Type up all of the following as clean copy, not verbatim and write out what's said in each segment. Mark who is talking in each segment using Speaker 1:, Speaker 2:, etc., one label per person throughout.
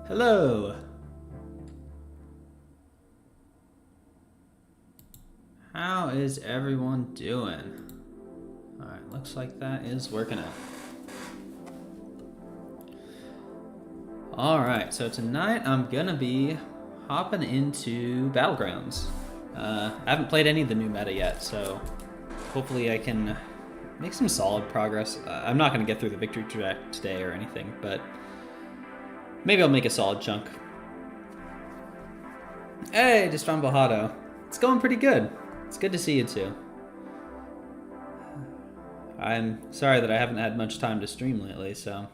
Speaker 1: Hello. How is everyone doing? Alright, looks like that is working out. Alright, so tonight I'm gonna be hopping into Battlegrounds. I haven't played any of the new meta yet, so hopefully I can make some solid progress. I'm not gonna get through the victory track today or anything, but maybe I'll make a solid chunk. Hey, just found Bajado. It's going pretty good. It's good to see you too. I'm sorry that I haven't had much time to stream lately, so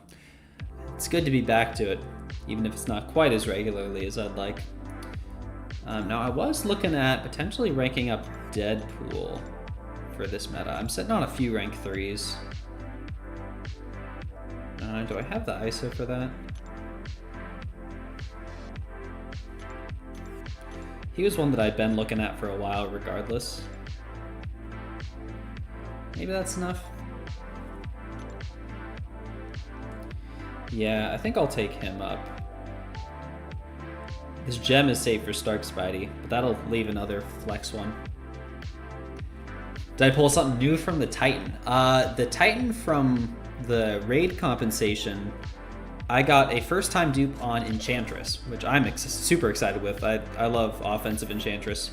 Speaker 1: it's good to be back to it, even if it's not quite as regularly as I'd like. Now, I was looking at potentially ranking up Deadpool for this meta. I'm sitting on a few rank 3s. Do I have the ISO for that? He was one that I'd been looking at for a while regardless. Maybe that's enough. Yeah, I think I'll take him up. This gem is safe for StarkSpidey, but that'll leave another flex one. Did I pull something new from the Titan? The Titan from the raid compensation, I got a first-time dupe on Enchantress, which I'm super excited with. I love offensive Enchantress.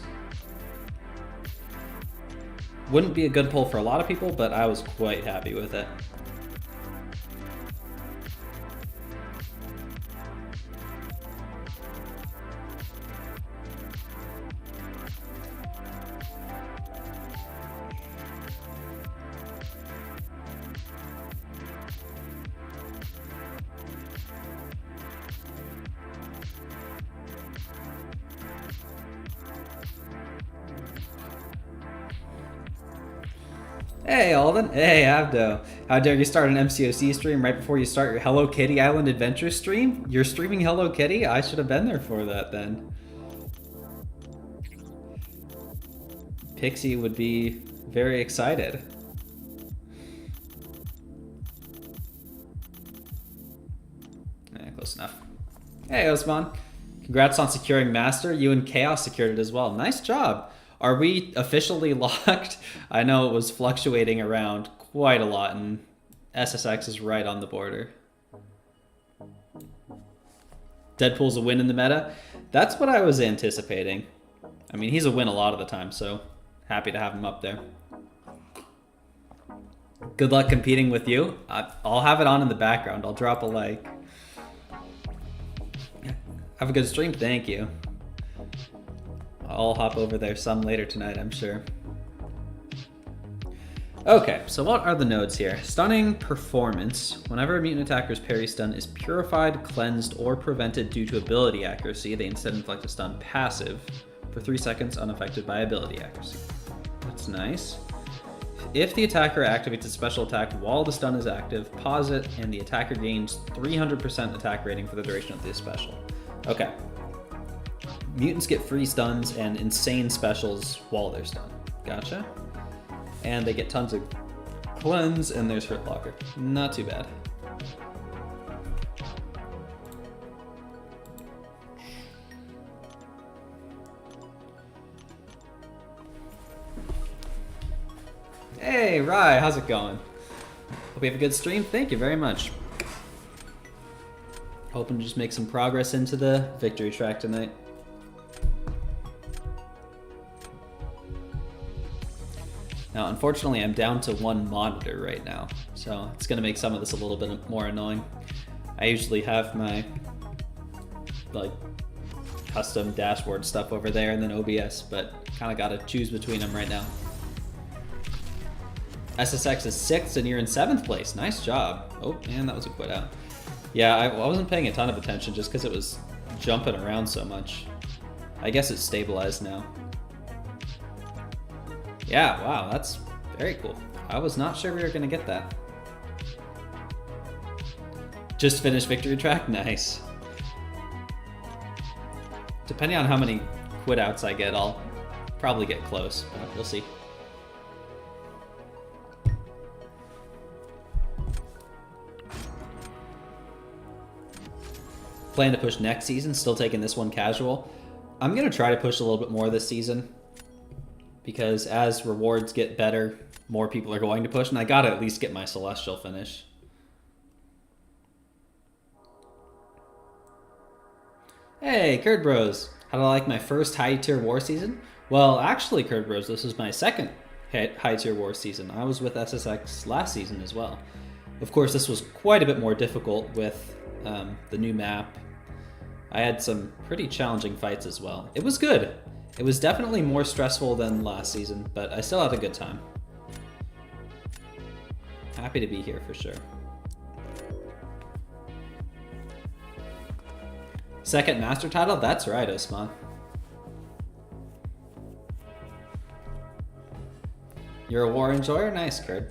Speaker 1: Wouldn't be a good pull for a lot of people, but I was quite happy with it. Hey Alden, hey Abdo. How dare you start an MCOC stream right before you start your Hello Kitty Island Adventure stream? You're streaming Hello Kitty? I should have been there for that then. Pixie would be very excited. Close enough. Hey Osman. Congrats on securing Master. You and Chaos secured it as well. Nice job. Are we officially locked? I know it was fluctuating around quite a lot, and SSX is right on the border. Deadpool's a win in the meta? That's what I was anticipating. I mean, he's a win a lot of the time, so happy to have him up there. Good luck competing with you. I'll have it on in the background. I'll drop a like. Have a good stream. Thank you. I'll hop over there some later tonight, I'm sure. Okay, so what are the nodes here? Stunning performance. Whenever a mutant attacker's parry stun is purified, cleansed, or prevented due to ability accuracy, they instead inflict a stun passive for 3 seconds unaffected by ability accuracy. That's nice. If the attacker activates a special attack while the stun is active, pause it, and the attacker gains 300% attack rating for the duration of this special. Okay. Mutants get free stuns and insane specials while they're stunned. Gotcha. And they get tons of cleanse, and there's Hurt Locker. Not too bad. Hey, Rye, how's it going? Hope you have a good stream. Thank you very much. Hoping to just make some progress into the victory track tonight. Now, unfortunately, I'm down to 1 monitor right now, so it's going to make some of this a little bit more annoying. I usually have my custom dashboard stuff over there and then OBS, but kind of got to choose between them right now. SSX is 6th and you're in 7th place. Nice job. Oh, man, that was a quit out. Yeah, I wasn't paying a ton of attention just because it was jumping around so much. I guess it's stabilized now. Yeah, wow, that's very cool. I was not sure we were going to get that. Just finished victory track? Nice. Depending on how many quit outs I get, I'll probably get close, but we'll see. Plan to push next season, still taking this one casual. I'm going to try to push a little bit more this season because as rewards get better, more people are going to push, and I got to at least get my Celestial finish. Hey, Curd Bros. How do I like my first high tier war season? Well, actually, Curd Bros, this is my second high tier war season. I was with SSX last season as well. Of course, this was quite a bit more difficult with the new map. I had some pretty challenging fights as well. It was good. It was definitely more stressful than last season, but I still had a good time. Happy to be here for sure. Second master title? That's right, Osman. You're a war enjoyer? Nice, Curd.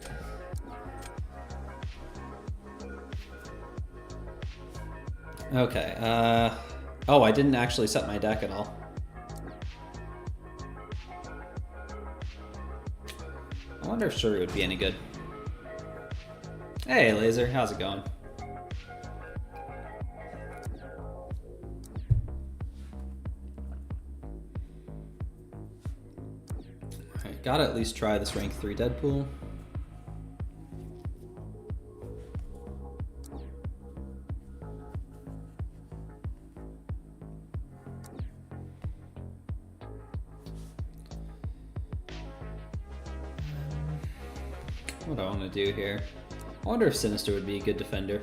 Speaker 1: Okay, oh, I didn't actually set my deck at all. I wonder if Shuri would be any good. Hey, Laser, how's it going? Alright, gotta at least try this rank 3 Deadpool. What do I want to do here? I wonder if Sinister would be a good defender.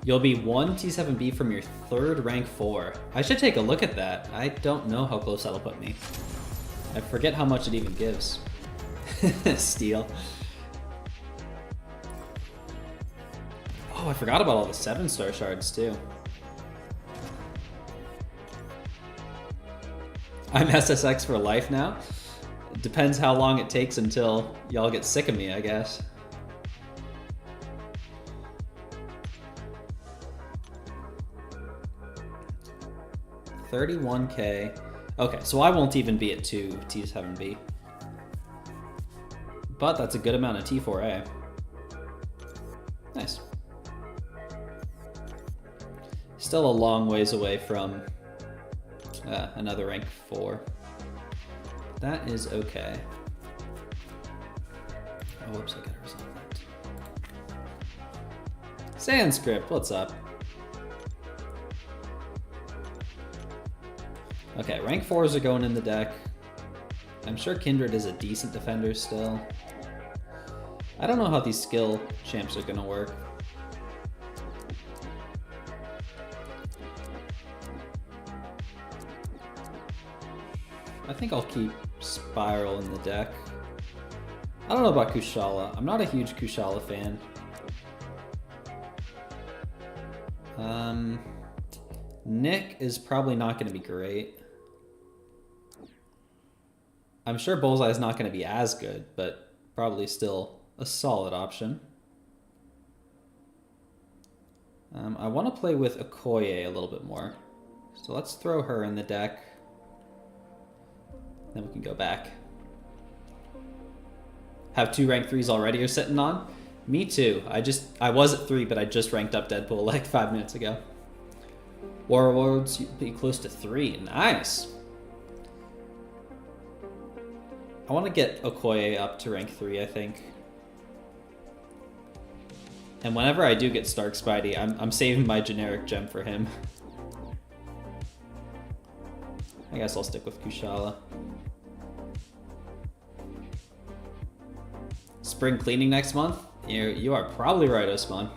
Speaker 1: You'll be 1 T7B from your 3rd rank 4. I should take a look at that. I don't know how close that'll put me. I forget how much it even gives. Steal. Oh, I forgot about all the 7-star shards too. I'm SSX for life now. It depends how long it takes until y'all get sick of me, I guess. $31K. Okay, so I won't even be at 2 T7B. But that's a good amount of T4A. Nice. Still a long ways away from another rank 4. That is okay. Oh, whoops, I gotta resolve that. Sandscript, what's up? Okay, rank 4s are going in the deck. I'm sure Kindred is a decent defender still. I don't know how these skill champs are gonna work. I think I'll keep Spiral in the deck. I don't know about Kushala. I'm not a huge Kushala fan. Nick is probably not going to be great. I'm sure Bullseye is not going to be as good, but probably still a solid option. I want to play with Okoye a little bit more. So let's throw her in the deck. Then we can go back. Have 2 rank 3s already you're sitting on? Me too. I was at 3, but I just ranked up Deadpool like 5 minutes ago. Warlords be close to 3. Nice. I want to get Okoye up to rank 3, I think. And whenever I do get StarkSpidey, I'm saving my generic gem for him. I guess I'll stick with Kushala. Spring cleaning next month? You are probably right, Osman.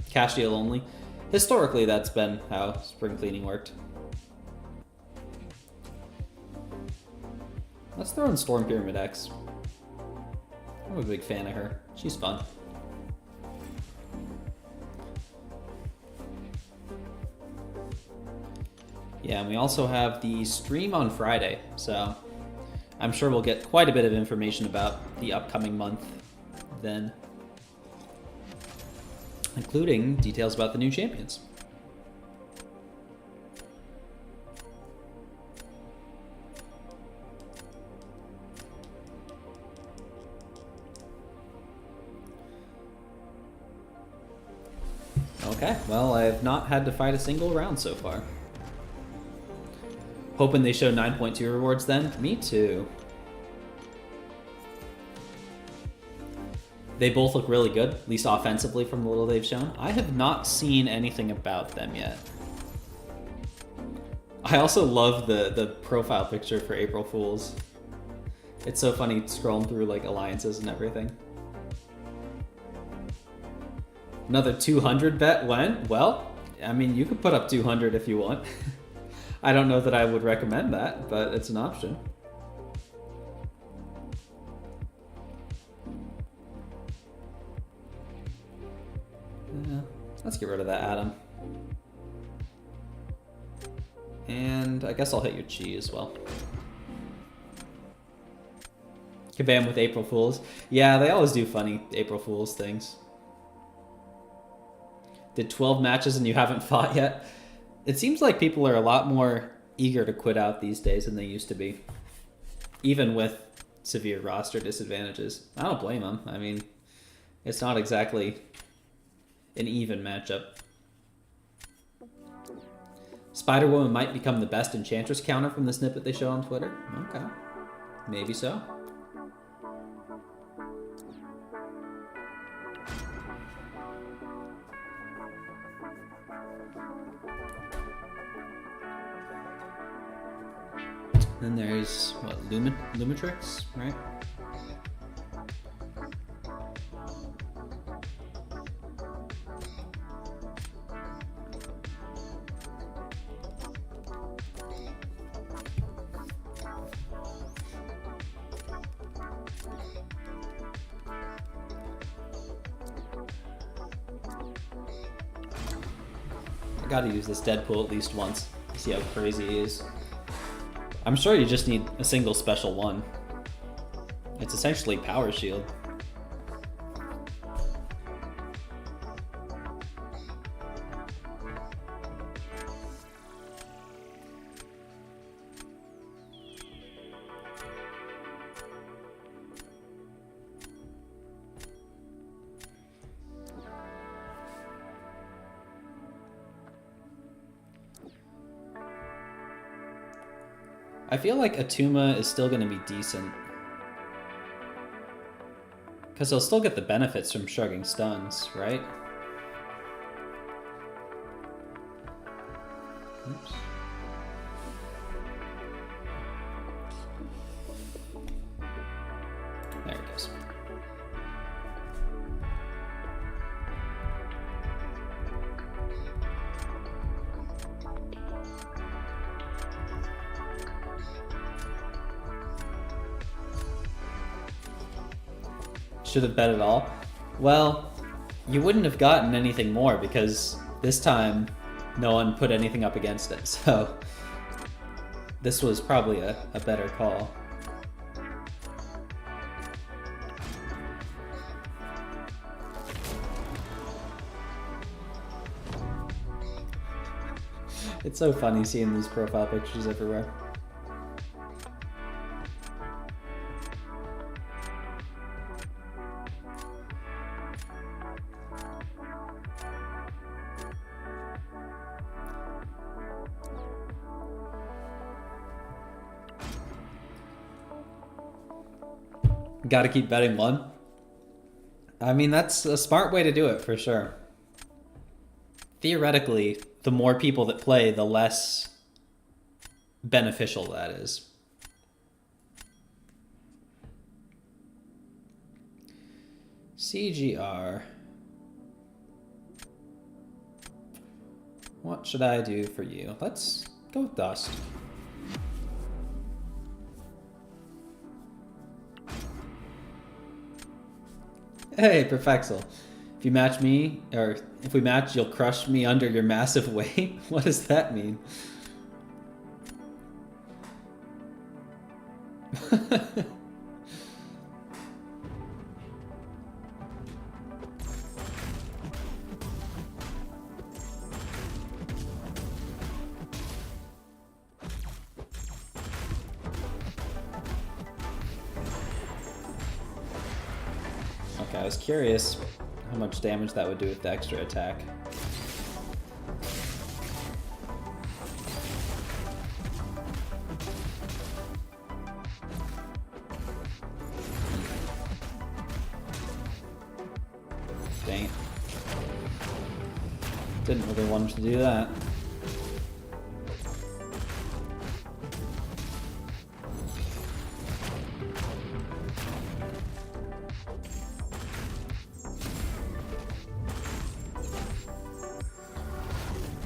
Speaker 1: Cash deal only. Historically, that's been how spring cleaning worked. Let's throw in Storm Pyramid X. I'm a big fan of her. She's fun. Yeah, and we also have the stream on Friday, so I'm sure we'll get quite a bit of information about the upcoming month then, including details about the new champions. Okay, well, I have not had to fight a single round so far. Hoping they show 9.2 rewards then? Me too. They both look really good, at least offensively from the little they've shown. I have not seen anything about them yet. I also love the profile picture for April Fools. It's so funny scrolling through like alliances and everything. Another 200 bet went? Well, I mean, you could put up 200 if you want. I don't know that I would recommend that, but it's an option. Yeah, let's get rid of that Adam. And I guess I'll hit your chi as well. Kabammed with April Fools. Yeah, they always do funny April Fools things. Did 12 matches and you haven't fought yet? It seems like people are a lot more eager to quit out these days than they used to be. Even with severe roster disadvantages. I don't blame them. I mean, it's not exactly an even matchup. Spider-Woman might become the best Enchantress counter from the snippet they show on Twitter. Okay. Maybe so. Then there's, what, Lumitrix, right? I gotta use this Deadpool at least once to see how crazy he is. I'm sure you just need a single special one. It's essentially Power Shield. I feel like Atuma is still going to be decent. Because he'll still get the benefits from shrugging stuns, right? Oops. There it goes. Should have bet it all. Well, you wouldn't have gotten anything more because this time no one put anything up against it. So this was probably a better call. It's so funny seeing these profile pictures everywhere. Got to keep betting one. I mean, that's a smart way to do it for sure. Theoretically, the more people that play, the less beneficial that is. CGR. What should I do for you? Let's go with Dust. Hey, Perfexel. If you match me, or if we match, you'll crush me under your massive weight? What does that mean? Okay, I was curious how much damage that would do with the extra attack. Dang it. Didn't really want him to do that.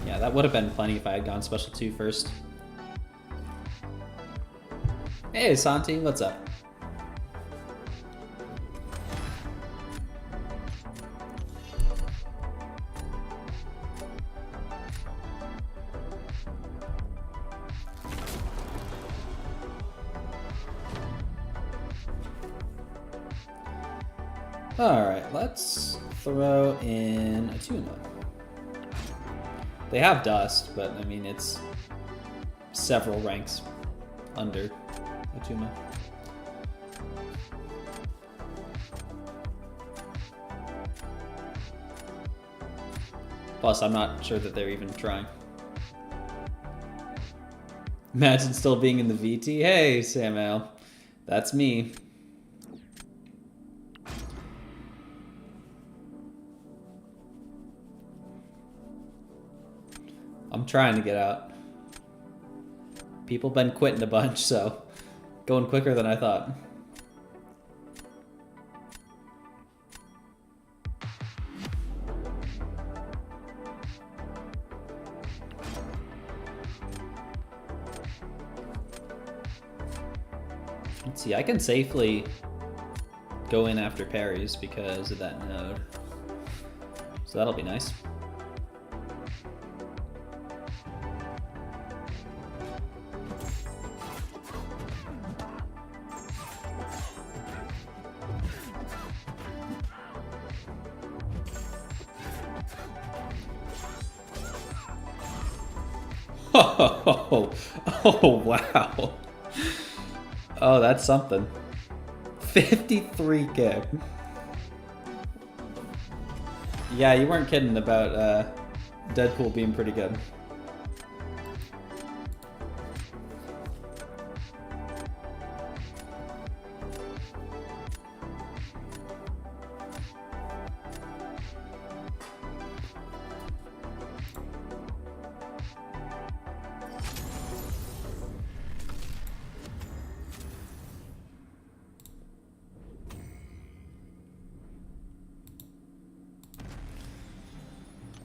Speaker 1: Yeah, that would have been plenty if I had gone special 2 first. Hey, Santi, what's up? Alright, let's throw in a tuna. They have dust, but I mean, it's several ranks under a tuna. Plus, I'm not sure that they're even trying. Imagine still being in the VT. Hey, Samuel. That's me. I'm trying to get out. People been quitting a bunch, so going quicker than I thought. Let's see, I can safely go in after parries because of that node. So that'll be nice. Oh, wow. Oh, that's something. 53k. Yeah, you weren't kidding about Deadpool being pretty good.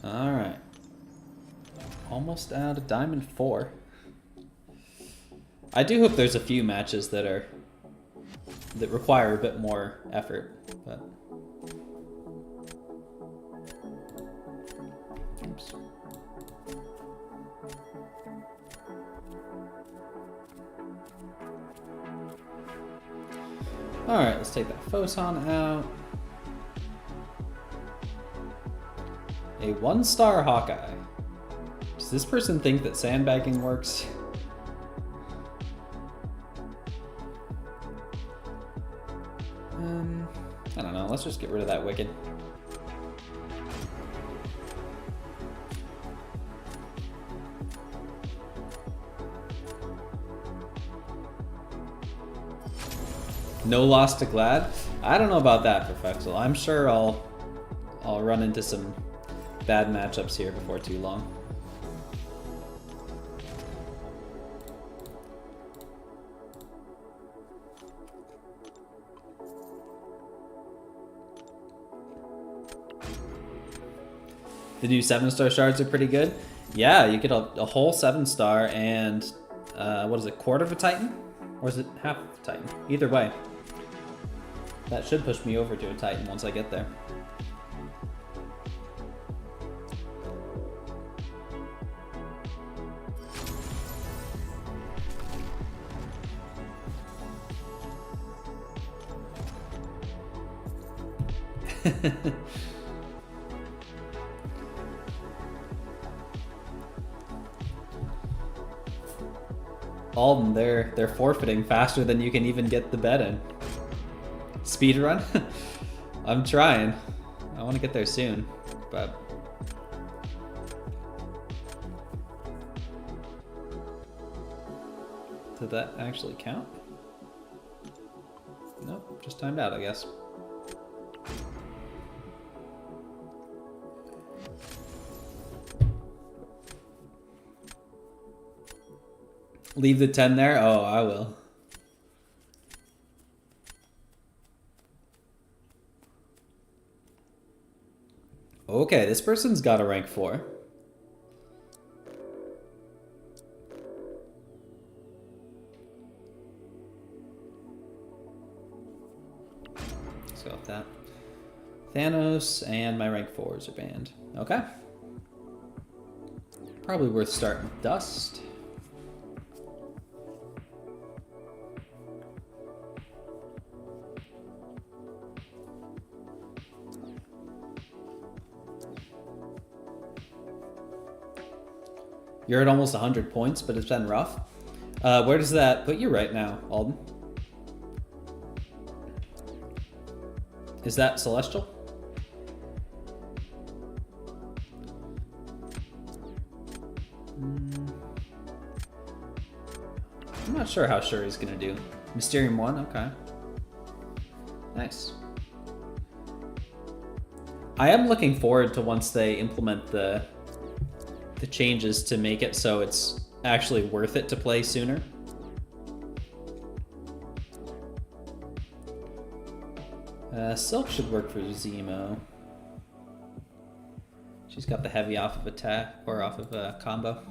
Speaker 1: Alright. Almost out of Diamond 4. I do hope there's a few matches that require a bit more effort, but oops. Alright, let's take that Photon out. A 1-star Hawkeye. Does this person think that sandbagging works? I don't know. Let's just get rid of that Wicked. No loss to Glad? I don't know about that, Perfexel. I'm sure I'll run into some bad matchups here before too long. The new 7-star shards are pretty good. Yeah, you get a whole 7-star and what is it, quarter of a Titan? Or is it half of a Titan? Either way. That should push me over to a Titan once I get there. Alden, they're forfeiting faster than you can even get the bet in. Speedrun? I'm trying. I want to get there soon, but did that actually count? Nope, just timed out, I guess. Leave the 10 there? Oh, I will. Okay, this person's got a rank 4. Let's go with that. Thanos and my rank 4s are banned. Okay. Probably worth starting with Dust. You're at almost 100 points, but it's been rough. Where does that put you right now, Alden? Is that Celestial? I'm not sure how sure he's gonna do. Mysterium 1, okay. Nice. I am looking forward to once they implement the changes to make it so it's actually worth it to play sooner. Silk should work for Zemo. She's got the heavy off of attack, or off of a combo.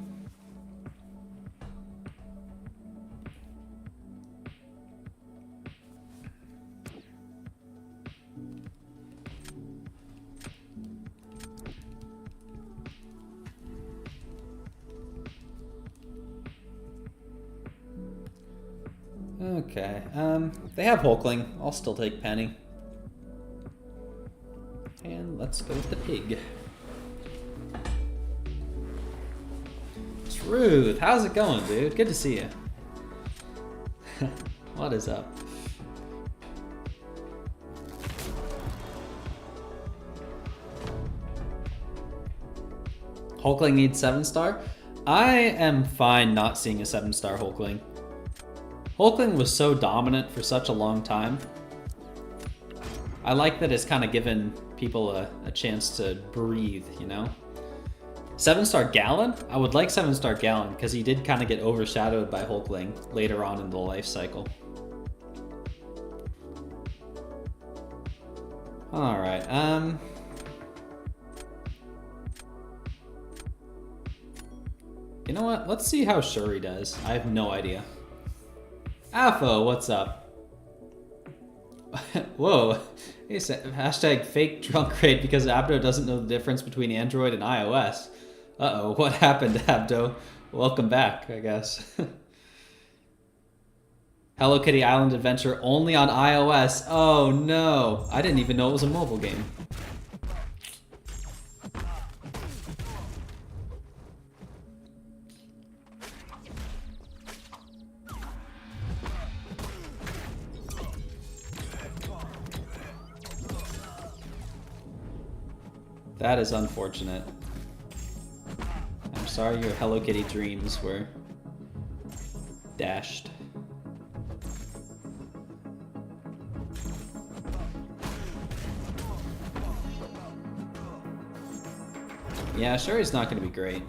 Speaker 1: Okay, they have Hulkling. I'll still take Penny. And let's go with the pig. Truth, how's it going, dude? Good to see you. What is up? Hulkling needs 7-star? I am fine not seeing a 7-star Hulkling. Hulkling was so dominant for such a long time. I like that it's kind of given people a chance to breathe, you know? 7-star Gallon? I would like 7-star Gallon because he did kind of get overshadowed by Hulkling later on in the life cycle. Alright, you know what? Let's see how Shuri does. I have no idea. Afo, what's up? Whoa. He said, hashtag fake drunk raid because Abdo doesn't know the difference between Android and iOS. Uh-oh, what happened, Abdo? Welcome back, I guess. Hello Kitty Island Adventure only on iOS. Oh no, I didn't even know it was a mobile game. That is unfortunate. I'm sorry your Hello Kitty dreams were dashed. Yeah, sure he's not going to be great.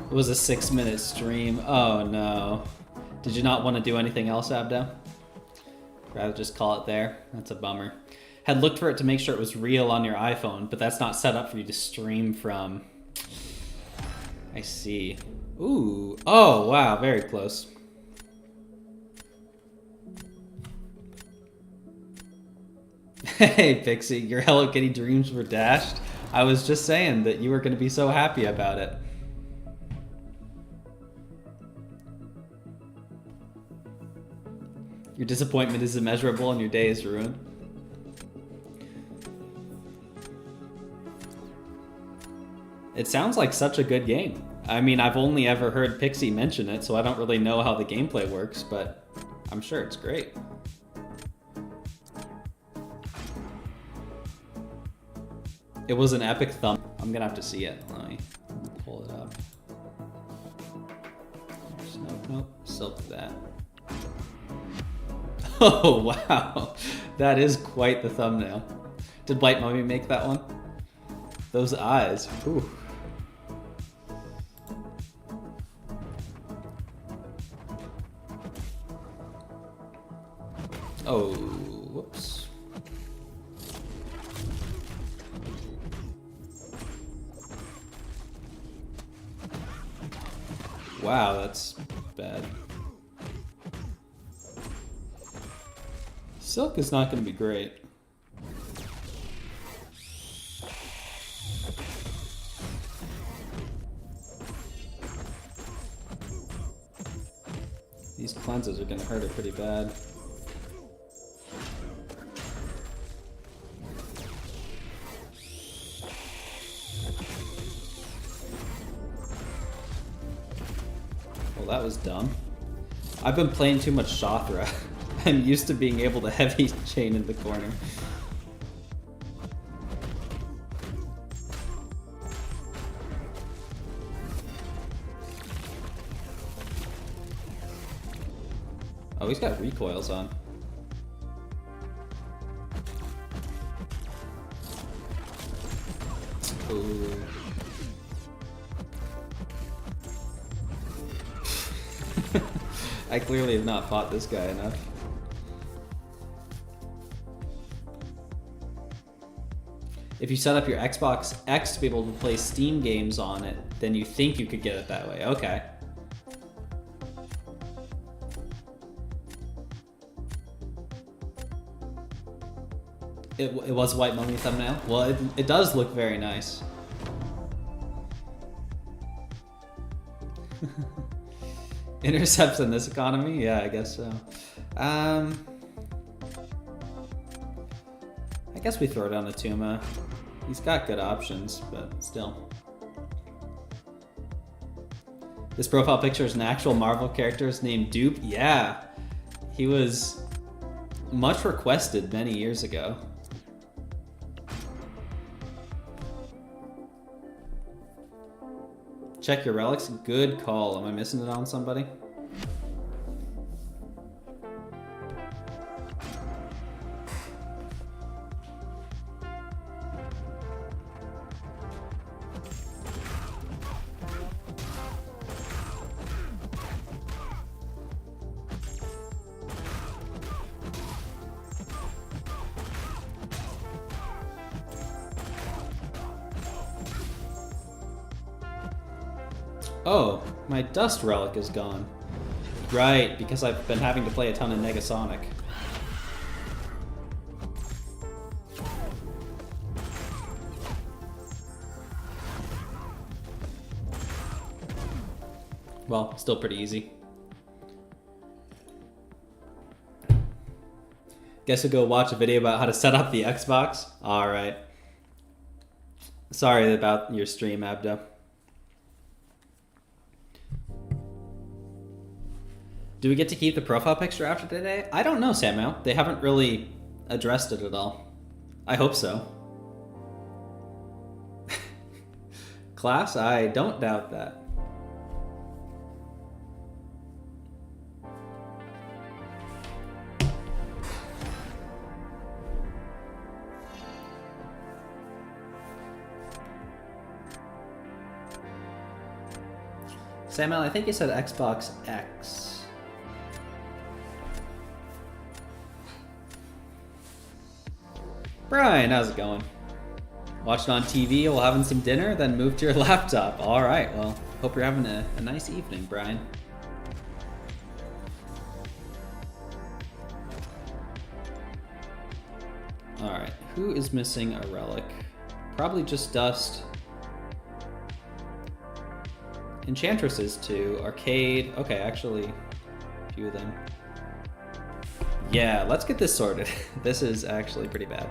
Speaker 1: It was a 6-minute stream. Oh no. Did you not want to do anything else, Abdo? Rather just call it there? That's a bummer. Had looked for it to make sure it was real on your iPhone, but that's not set up for you to stream from. I see. Ooh. Oh, wow. Very close. Hey, Pixie. Your Hello Kitty dreams were dashed. I was just saying that you were going to be so happy about it. Your disappointment is immeasurable and your day is ruined. It sounds like such a good game. I mean, I've only ever heard Pixie mention it, so I don't really know how the gameplay works, but I'm sure it's great. It was an epic thumb. I'm gonna have to see it. Let me pull it up. Nope, silk that. Oh, wow. That is quite the thumbnail. Did White Mummy make that one? Those eyes. Ooh. Oh, whoops. Wow, that's bad. Silk is not going to be great. These cleanses are going to hurt her pretty bad. Well, that was dumb. I've been playing too much Shothra. I'm used to being able to heavy chain in the corner. Oh, he's got recoils on. Ooh. I clearly have not fought this guy enough. If you set up your Xbox X to be able to play Steam games on it, then you think you could get it that way. Okay. It was a White Mummy thumbnail? Well, it does look very nice. Intercepts in this economy? Yeah, I guess so. I guess we throw down a Tuma. He's got good options, but still. This profile picture is an actual Marvel character named Dupe. Yeah, he was much requested many years ago. Check your relics. Good call. Am I missing it on somebody? Oh, my dust relic is gone. Right, because I've been having to play a ton of Negasonic. Well, still pretty easy. Guess we'll go watch a video about how to set up the Xbox. Alright. Sorry about your stream, Abdo. Do we get to keep the profile picture after today? I don't know, Samuel. They haven't really addressed it at all. I hope so. Class? I don't doubt that. Samuel, I think you said Xbox X. Brian, how's it going? Watched on TV while having some dinner, then moved to your laptop. All right, well, hope you're having a nice evening, Brian. All right, who is missing a relic? Probably just Dust. Enchantresses too. Arcade. Okay, actually, a few of them. Yeah, let's get this sorted. This is actually pretty bad.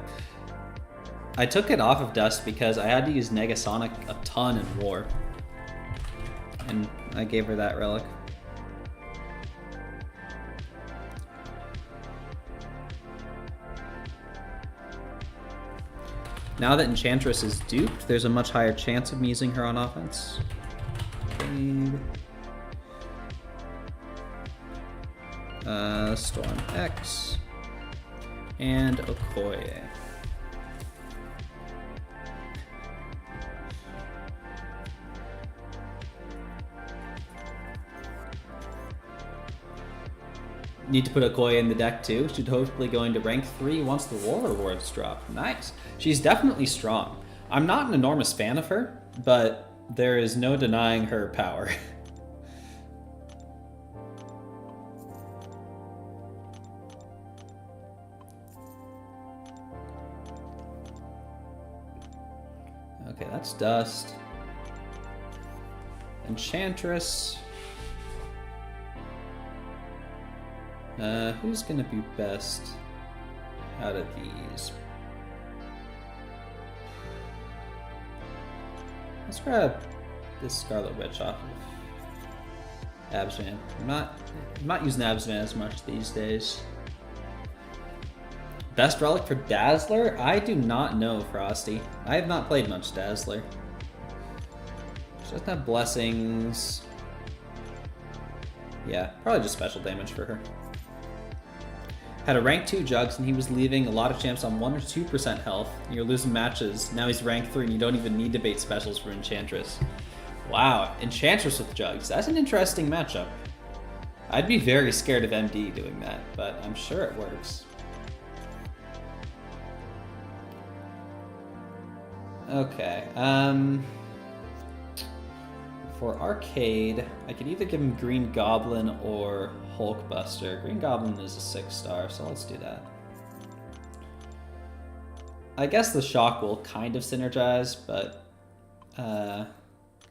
Speaker 1: I took it off of Dust because I had to use Negasonic a ton in War. and I gave her that relic. Now that Enchantress is duped, there's a much higher chance of me using her on offense. Storm X and Okoye. Need to put Okoye in the deck too. She's hopefully going to rank 3 once the war rewards drop. Nice. She's definitely strong. I'm not an enormous fan of her, but there is no denying her power. Okay, that's Dust. Enchantress. Who's gonna be best out of these? Let's grab this Scarlet Witch off of Absman. I'm not using Absman as much these days. Best relic for Dazzler? I do not know, Frosty. I have not played much Dazzler. She doesn't have blessings. Yeah, probably just special damage for her. Had a rank 2 Jugs and he was leaving a lot of champs on 1 or 2% health. And you're losing matches. Now he's rank 3 and you don't even need to bait specials for Enchantress. Wow, Enchantress with Jugs. That's an interesting matchup. I'd be very scared of MD doing that, but I'm sure it works. Okay, for Arcade, I could either give him Green Goblin or Hulkbuster. Green Goblin is a 6-star, so let's do that. I guess the Shock will kind of synergize, but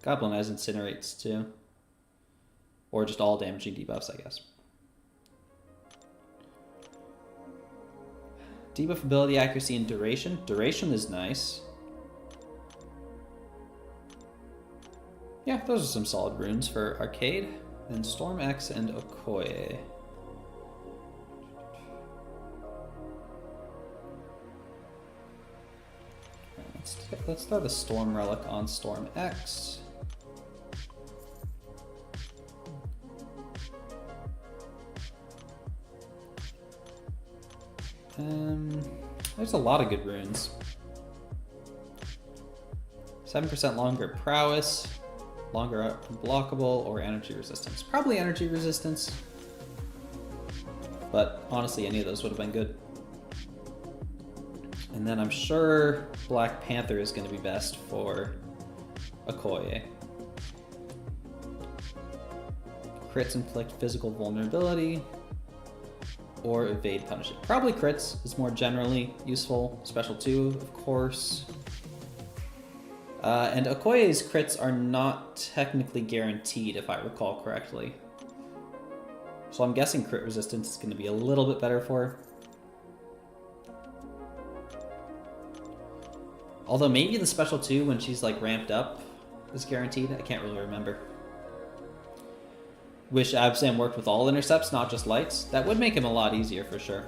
Speaker 1: Goblin has Incinerates too. Or just all damaging debuffs, I guess. Debuff ability, accuracy, and duration. Duration is nice. Yeah, those are some solid runes for Arcade. Then Storm X and Okoye. Let's throw the Storm Relic on Storm X. There's a lot of good runes. 7% longer prowess. Longer unblockable or energy resistance. Probably energy resistance. But honestly, any of those would have been good. And then I'm sure Black Panther is going to be best for Okoye. Crits inflict physical vulnerability. Or evade punish it. Probably crits is more generally useful. Special 2, of course. And Okoye's crits are not technically guaranteed, if I recall correctly. So I'm guessing crit resistance is going to be a little bit better for her. Although maybe the special 2 when she's like ramped up is guaranteed. I can't really remember. Wish Absam worked with all intercepts, not just lights. That would make him a lot easier for sure.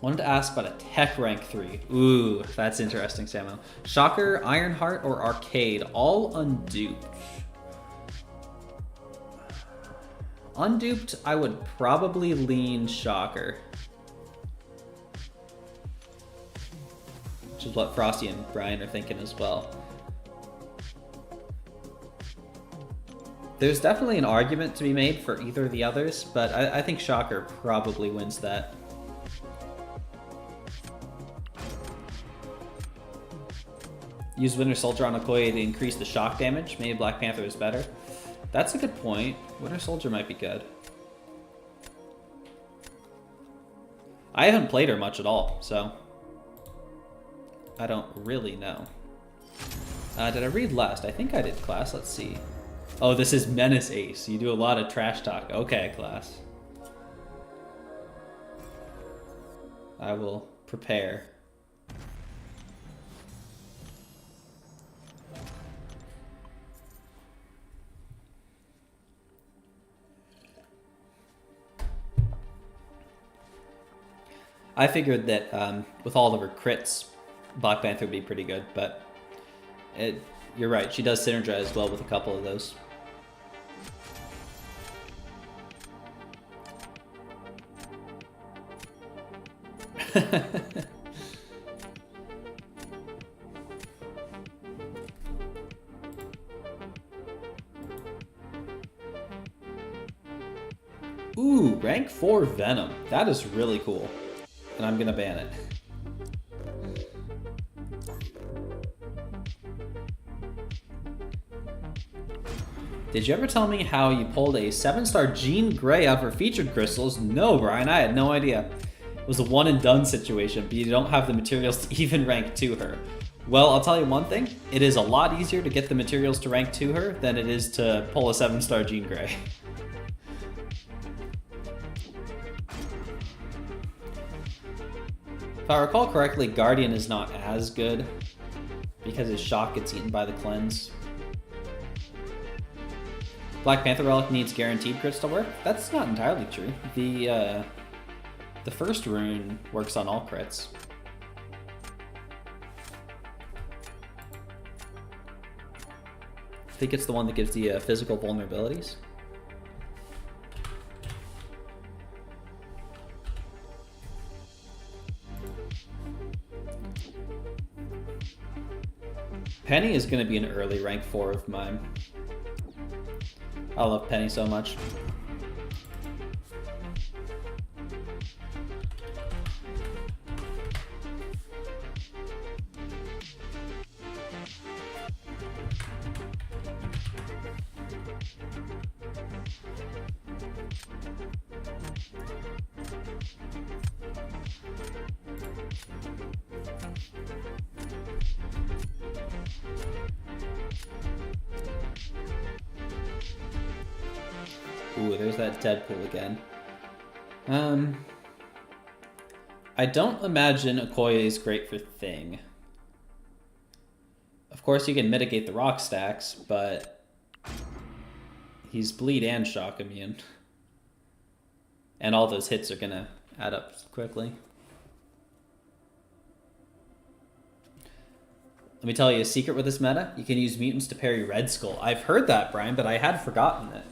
Speaker 1: Wanted to ask about a tech rank 3. Ooh, that's interesting, Samo. Shocker, Ironheart, or Arcade, all unduped. Unduped, I would probably lean Shocker. Which is what Frosty and Brian are thinking as well. There's definitely an argument to be made for either of the others, but I think Shocker probably wins that. Use Winter Soldier on Okoye to increase the shock damage. Maybe Black Panther is better. That's a good point. Winter Soldier might be good. I haven't played her much at all, so I don't really know. Did I read last? I think I did, class. Let's see. Oh, this is Menace Ace. You do a lot of trash talk. Okay, class. I will prepare. I figured that with all of her crits, Black Panther would be pretty good, but you're right. She does synergize well with a couple of those. Ooh, rank 4 Venom. That is really cool. And I'm gonna ban it. Did you ever tell me how you pulled a 7-star Jean Grey out of her featured crystals? No, Brian, I had no idea. It was a one and done situation, but you don't have the materials to even rank to her. Well, I'll tell you one thing. It is a lot easier to get the materials to rank to her than it is to pull a 7-star Jean Grey. If I recall correctly, Guardian is not as good because his shock gets eaten by the cleanse. Black Panther Relic needs guaranteed crits to work? That's not entirely true. The first rune works on all crits. I think it's the one that gives the physical vulnerabilities. Penny is going to be an early rank 4 of mine. I love Penny so much. Ooh, there's that Deadpool again. I don't imagine Okoye is great for Thing. Of course, you can mitigate the rock stacks, but he's bleed and shock immune. And all those hits are gonna add up quickly. Let me tell you a secret with this meta. You can use mutants to parry Red Skull. I've heard that, Brian, but I had forgotten it.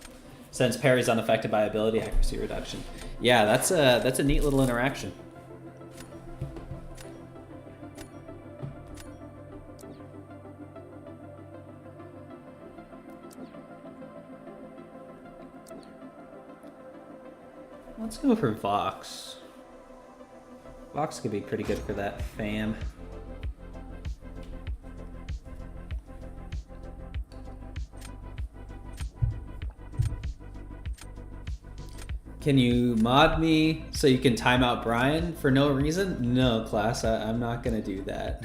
Speaker 1: Since parry's unaffected by ability accuracy reduction. Yeah, that's a neat little interaction. Let's go for Vox. Vox could be pretty good for that fam. Can you mod me so you can time out Brian for no reason? No, class, I'm not gonna do that.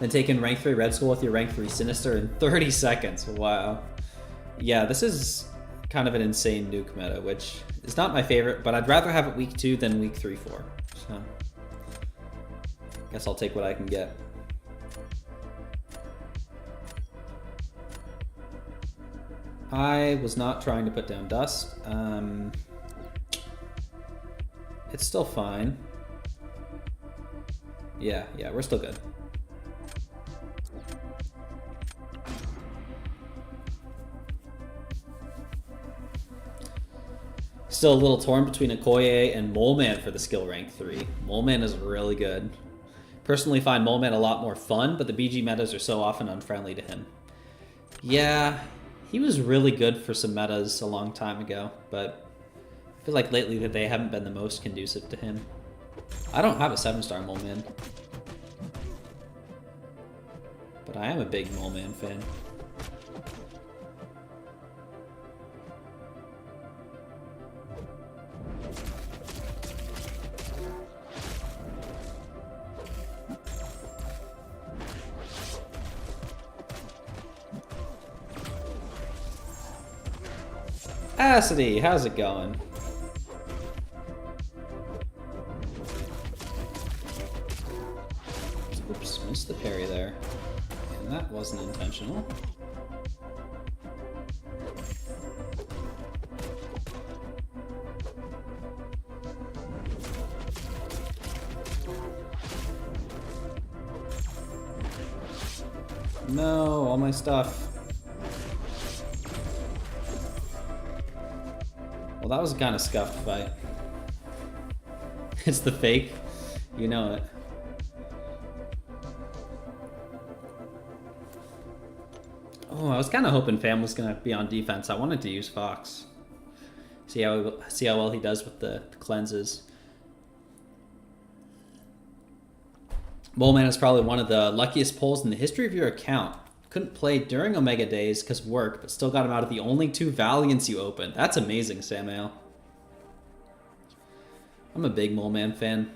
Speaker 1: Then taking rank 3 Red Skull with your rank 3 Sinister in 30 seconds. Wow. Yeah, this is kind of an insane nuke meta, which is not my favorite, but I'd rather have it week 2 than week 3-4. So, guess I'll take what I can get. I was not trying to put down dust. It's still fine. Yeah, we're still good. Still a little torn between Okoye and Moleman for the skill rank 3. Moleman is really good. Personally find Moleman a lot more fun, but the BG metas are so often unfriendly to him. Yeah. He was really good for some metas a long time ago, but I feel like lately that they haven't been the most conducive to him. I don't have a 7-star Moleman, but I am a big Moleman fan. Cassidy, how's it going? Oops, missed the parry there. And that wasn't intentional. no, all my stuff. Well, that was a kind of scuffed fight. It's the fake. You know it. Oh, I was kind of hoping Fam was going to be on defense. I wanted to use Fox. See how well he does with the cleanses. Moleman is probably one of the luckiest pulls in the history of your account. Couldn't play during Omega days because of work, but still got him out of the only 2 Valiants you opened. That's amazing, Samael. I'm a big Moleman fan.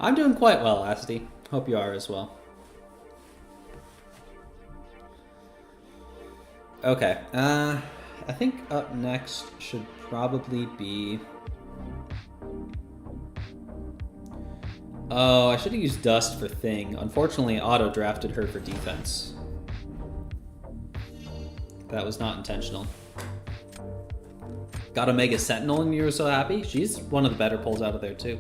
Speaker 1: I'm doing quite well, Asti. Hope you are as well. Okay, I think up next should probably be... Oh, I should have used Dust for Thing. Unfortunately, auto-drafted her for defense. That was not intentional. Got Omega Sentinel and you were so happy? She's one of the better pulls out of there, too.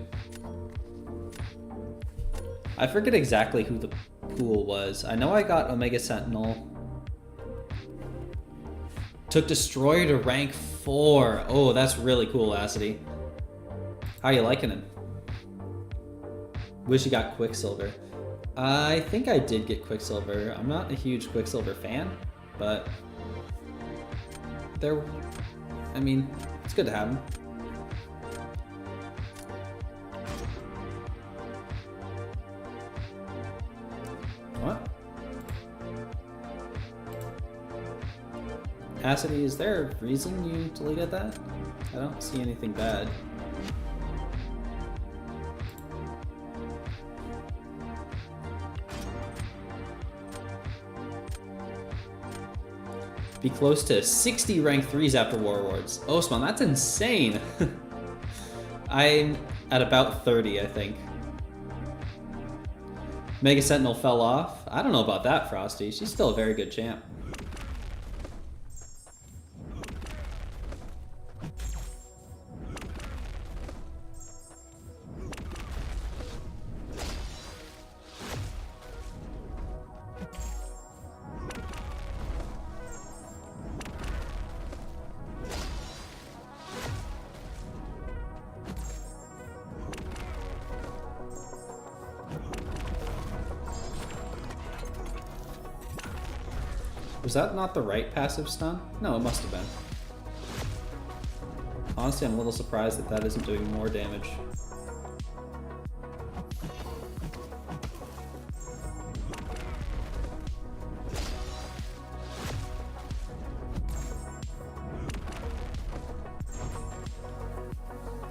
Speaker 1: I forget exactly who the pool was. I know I got Omega Sentinel. Took Destroyer to rank 4. Oh, that's really cool, Acity. How you liking him? Wish you got Quicksilver. I think I did get Quicksilver. I'm not a huge Quicksilver fan, but I mean, it's good to have him. What? Acity, is there a reason you deleted that? I don't see anything bad. Be close to 60 rank 3s after Warlords. Osman, that's insane! I'm at about 30, I think. Mega Sentinel fell off. I don't know about that, Frosty. She's still a very good champ. Was that not the right passive stun? No, it must have been. Honestly, I'm a little surprised that that isn't doing more damage.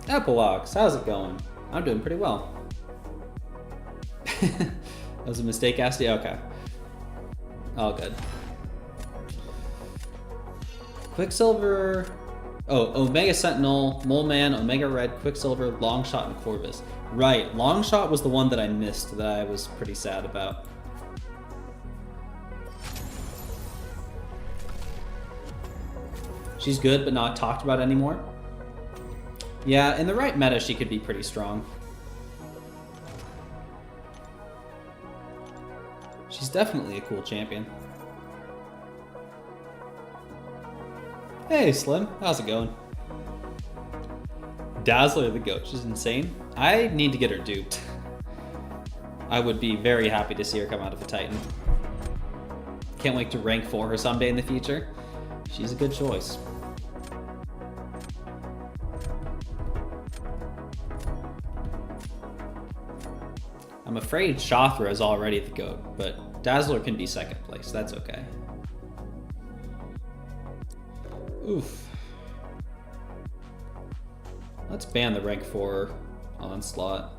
Speaker 1: Appleox, how's it going? I'm doing pretty well. That was a mistake, Asti? Okay. All good. Quicksilver... Oh, Omega Sentinel, Moleman, Omega Red, Quicksilver, Longshot, and Corvus. Right, Longshot was the one that I missed that I was pretty sad about. She's good, but not talked about anymore. Yeah, in the right meta, she could be pretty strong. She's definitely a cool champion. Hey, Slim. How's it going? Dazzler the GOAT. She's insane. I need to get her duped. I would be very happy to see her come out of a Titan. Can't wait to rank 4 her someday in the future. She's a good choice. I'm afraid Shothra is already the GOAT, but Dazzler can be second place. That's okay. Oof. Let's ban the rank 4 Onslaught.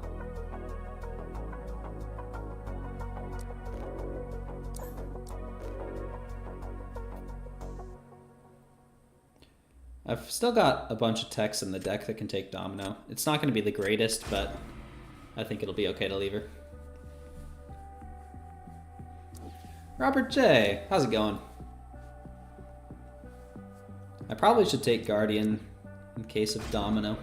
Speaker 1: I've still got a bunch of techs in the deck that can take Domino. It's not going to be the greatest, but I think it'll be okay to leave her. Robert J, how's it going? I probably should take Guardian in case of Domino.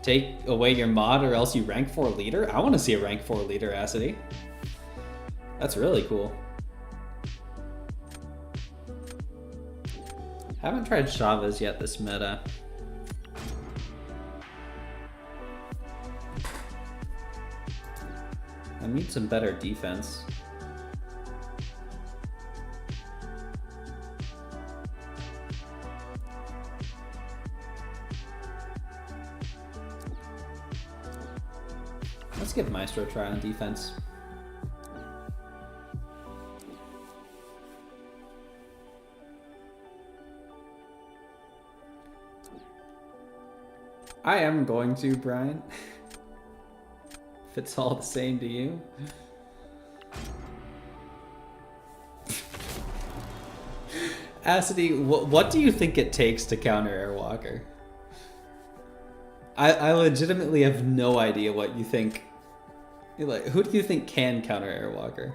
Speaker 1: take away your mod or else you rank 4 leader? I want to see a rank 4 leader, Acity. That's really cool. Haven't tried Chavez yet this meta. I need some better defense. Let's give Maestro a try on defense. I am going to, Brian. If it's all the same to you. Acity, what do you think it takes to counter Airwalker? I legitimately have no idea what you think. Like, who do you think can counter Airwalker?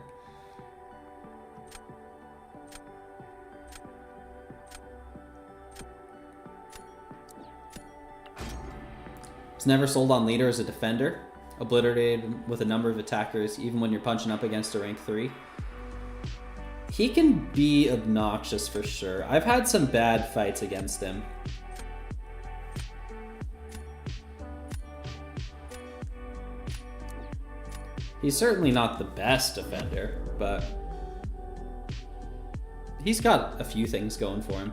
Speaker 1: It's never sold on leader as a defender. Obliterated with a number of attackers, even when you're punching up against a rank 3. He can be obnoxious for sure. I've had some bad fights against him. He's certainly not the best defender, but he's got a few things going for him.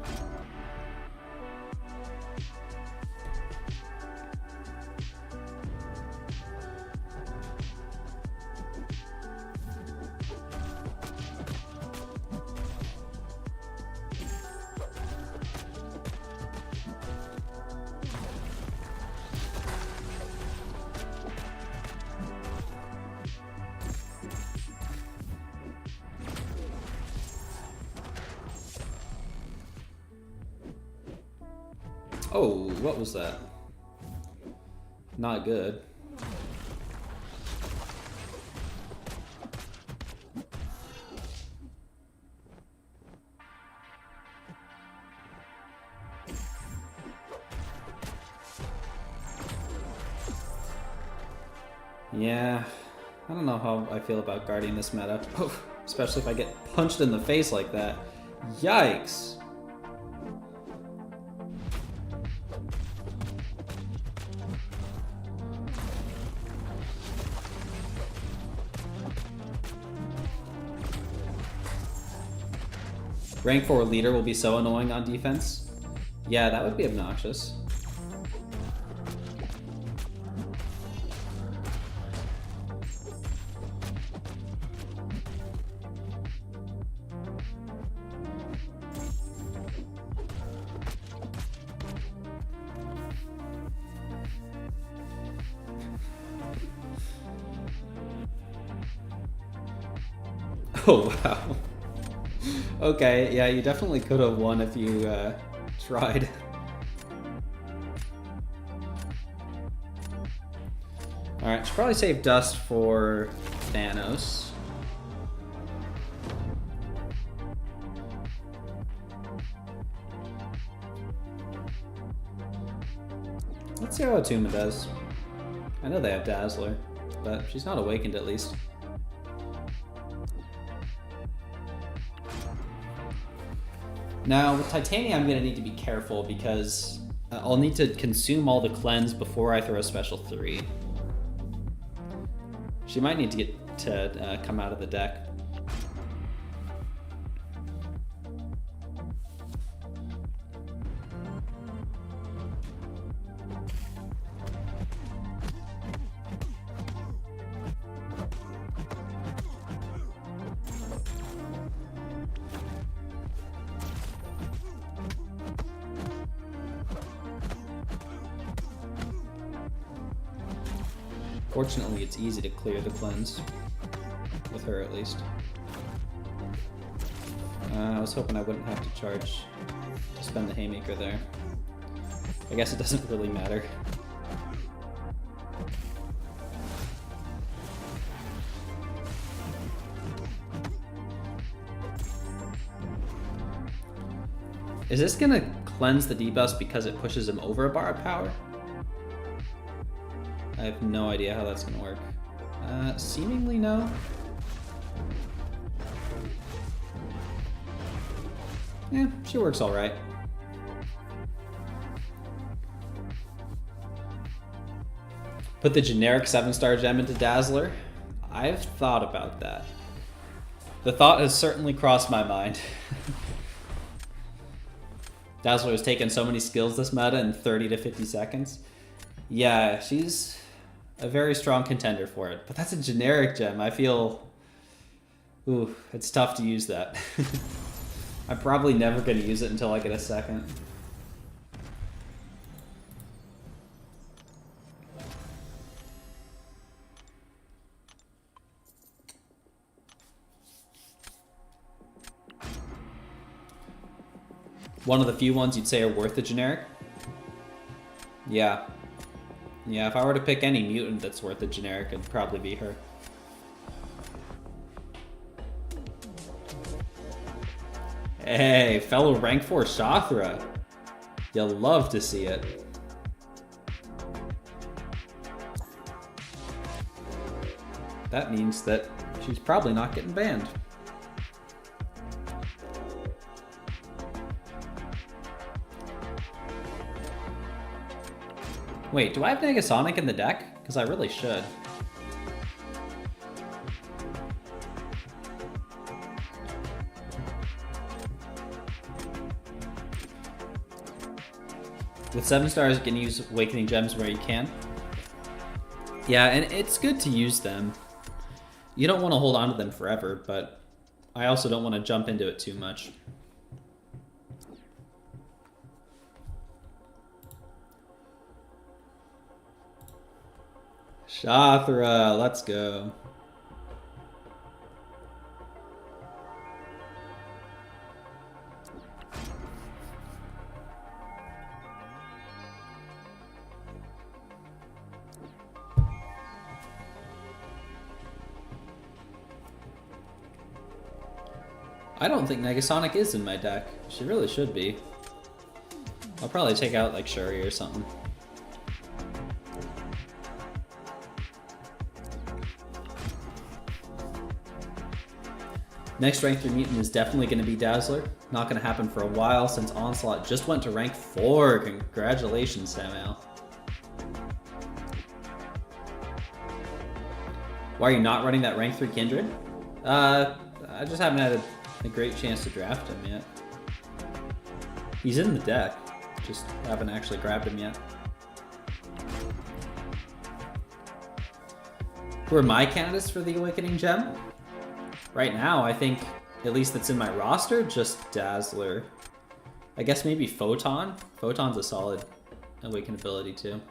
Speaker 1: Oh, what was that? Not good. Yeah, I don't know how I feel about guarding this meta. Oh, especially if I get punched in the face like that. Yikes. Rank 4 leader will be so annoying on defense. Yeah, that would be obnoxious. Oh, wow. Okay, yeah, you definitely could have won if you tried. Alright, should probably save Dust for Thanos. Let's see how Atuma does. I know they have Dazzler, but she's not awakened at least. Now, with Titania, I'm going to need to be careful because I'll need to consume all the cleanse before I throw a special 3. She might need to get to come out of the deck. Fortunately, it's easy to clear the cleanse, with her at least. I was hoping I wouldn't have to charge to spend the Haymaker there. I guess it doesn't really matter. Is this gonna cleanse the debuffs because it pushes him over a bar of power? I have no idea how that's gonna work. Seemingly no. Yeah, she works all right. Put the generic 7-star gem into Dazzler. I've thought about that. The thought has certainly crossed my mind. Dazzler has taken so many skills this meta in 30 to 50 seconds. Yeah, she's a very strong contender for it. But that's a generic gem. I feel... Ooh, it's tough to use that. I'm probably never going to use it until I get a second. One of the few ones you'd say are worth the generic? Yeah. Yeah, if I were to pick any mutant that's worth a generic, it'd probably be her. Hey, fellow rank 4 Shathra. You'll love to see it. That means that she's probably not getting banned. Wait, do I have Negasonic in the deck? Because I really should. With 7 stars, you can use Awakening Gems where you can. Yeah, and it's good to use them. You don't want to hold on to them forever, but I also don't want to jump into it too much. Shathra, let's go. I don't think Negasonic is in my deck. She really should be. I'll probably take out like Shuri or something. Next rank 3 mutant is definitely going to be Dazzler. Not going to happen for a while since Onslaught just went to rank 4. Congratulations, Samuel. Why are you not running that rank 3 Kindred? I just haven't had a great chance to draft him yet. He's in the deck, just haven't actually grabbed him yet. Who are my candidates for the Awakening Gem? Right now, I think, at least that's in my roster, just Dazzler. I guess maybe Photon. Photon's a solid Awaken ability too.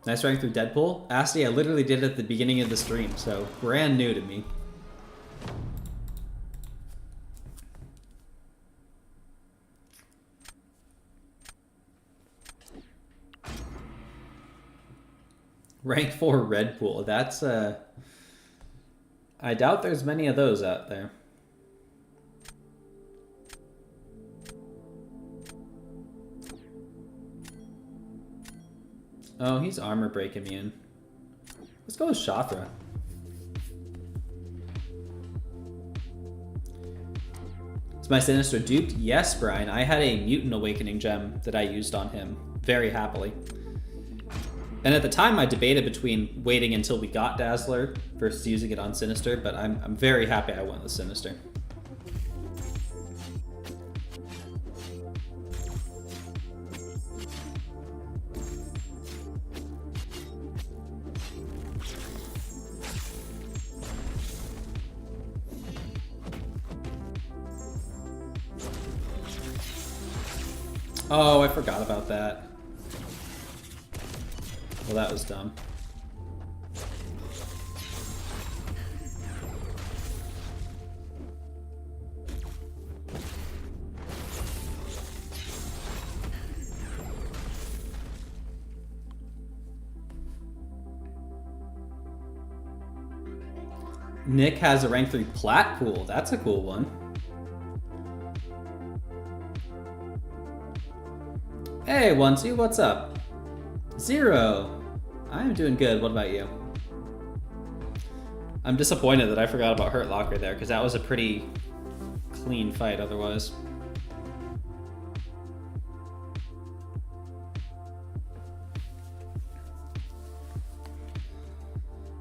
Speaker 1: Nice rank through Deadpool. Asti, I literally did it at the beginning of the stream, so brand new to me. Rank 4 Red Pool. That's I doubt there's many of those out there. Oh, he's armor break immune. Let's go with Shathra. Is my Sinister duped? Yes, Brian. I had a Mutant Awakening Gem that I used on him very happily. And at the time, I debated between waiting until we got Dazzler versus using it on Sinister, but I'm very happy I went with Sinister. Oh, I forgot about that. Well, that was dumb. Nick has a rank 3 Plat Pool. That's a cool one. Hey, Onesie, what's up? Zero. I'm doing good. What about you? I'm disappointed that I forgot about Hurt Locker there, because that was a pretty clean fight otherwise.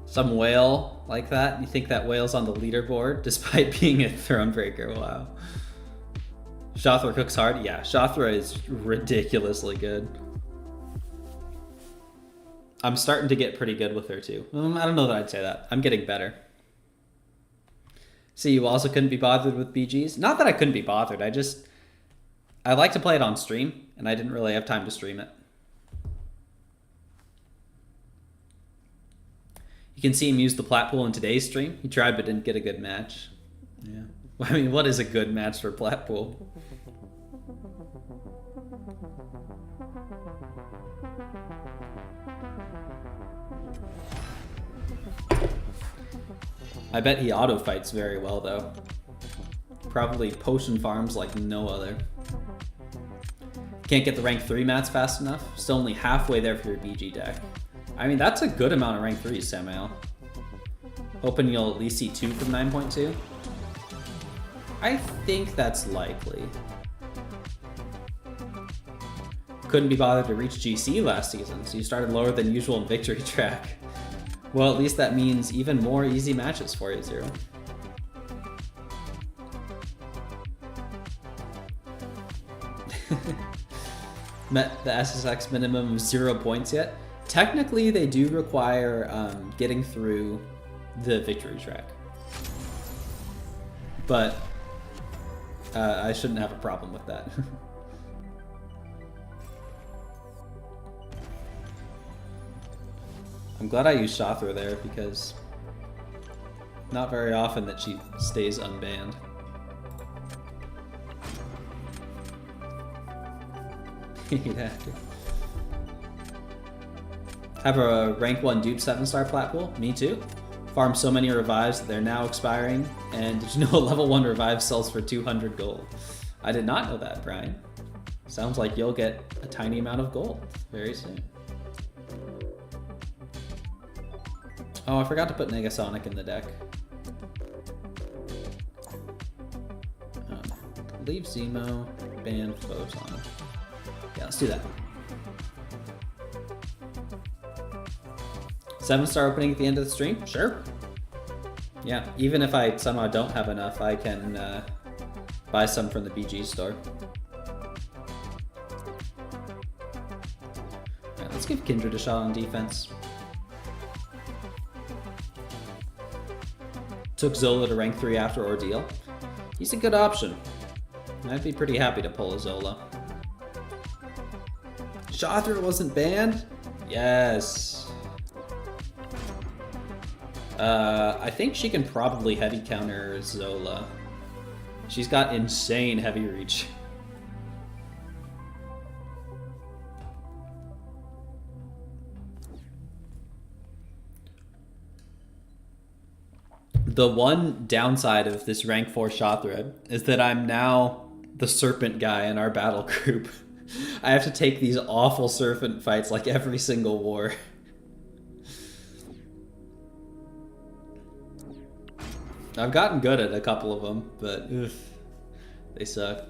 Speaker 1: Some whale like that? You think that whale's on the leaderboard despite being a Thronebreaker? Wow. Shothra cooks hard? Yeah, Shothra is ridiculously good. I'm starting to get pretty good with her too. I don't know that I'd say that. I'm getting better. See, you also couldn't be bothered with BGs? Not that I couldn't be bothered, I like to play it on stream, and I didn't really have time to stream it. You can see him use the plat pool in today's stream. He tried but didn't get a good match. Yeah. I mean, what is a good match for plat pool? I bet he auto fights very well though. Probably potion farms like no other. Can't get the rank 3 mats fast enough. Still only halfway there for your BG deck. I mean, that's a good amount of rank 3s, SadHela. Hoping you'll at least see 2 from 9.2. I think that's likely. Couldn't be bothered to reach GC last season, so you started lower than usual in victory track. Well, at least that means even more easy matches for you, Zero. Met the SSX minimum of 0 points yet? Technically, they do require getting through the victory track. But I shouldn't have a problem with that. I'm glad I used Shothra there because not very often that she stays unbanned. You'd have to. Have a rank 1 dupe 7-star plat pool? Me too. Farm so many revives that they're now expiring. And did you know a level 1 revive sells for 200 gold? I did not know that, Brian. Sounds like you'll get a tiny amount of gold very soon. Oh, I forgot to put Negasonic in the deck. Leave Zemo, ban Photon. Yeah, let's do that. 7-star opening at the end of the stream? Sure. Yeah, even if I somehow don't have enough, I can buy some from the BG store. Alright, let's give Kindred a shot on defense. Took Zola to rank 3 after Ordeal. He's a good option. I'd be pretty happy to pull a Zola. Shothra wasn't banned? Yes. I think she can probably heavy counter Zola. She's got insane heavy reach. The one downside of this rank 4 Shothra is that I'm now the serpent guy in our battle group. I have to take these awful serpent fights like every single war. I've gotten good at a couple of them, but ugh, they suck.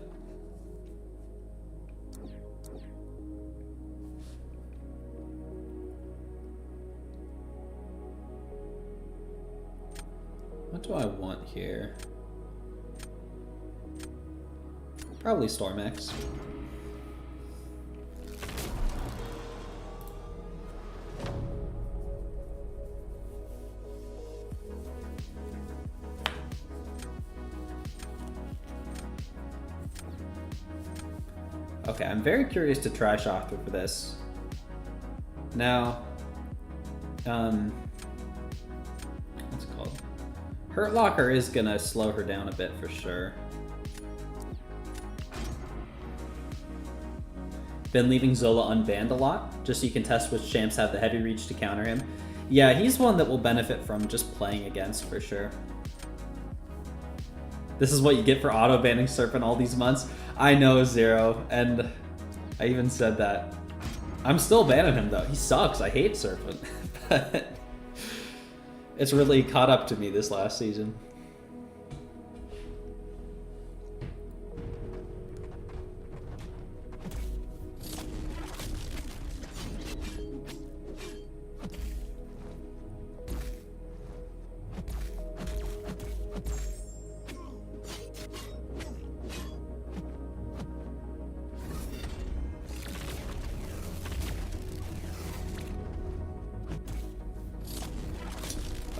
Speaker 1: What do I want here? Probably Stormax. Okay, I'm very curious to try Shothra for this. Now, what's it called? Hurt Locker is gonna slow her down a bit for sure. Been leaving Zola unbanned a lot, just so you can test which champs have the heavy reach to counter him. Yeah, he's one that will benefit from just playing against for sure. This is what you get for auto-banning Serpent all these months. I know, Zero, and I even said that. I'm still banning him though. He sucks. I hate Serpent. But it's really caught up to me this last season.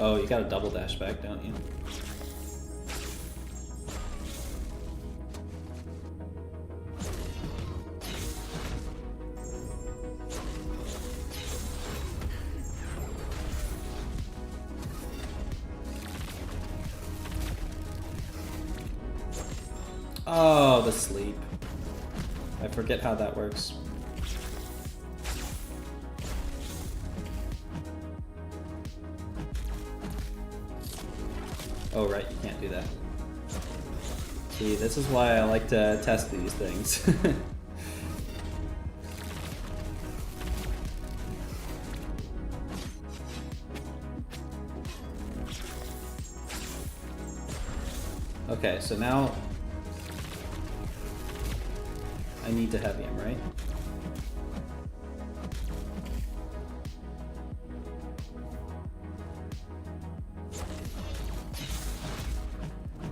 Speaker 1: Oh, you got a double dash back, don't you? Oh, the sleep. I forget how that works. Oh, right, you can't do that. See, this is why I like to test these things. Okay, so now I need to heavy him, right?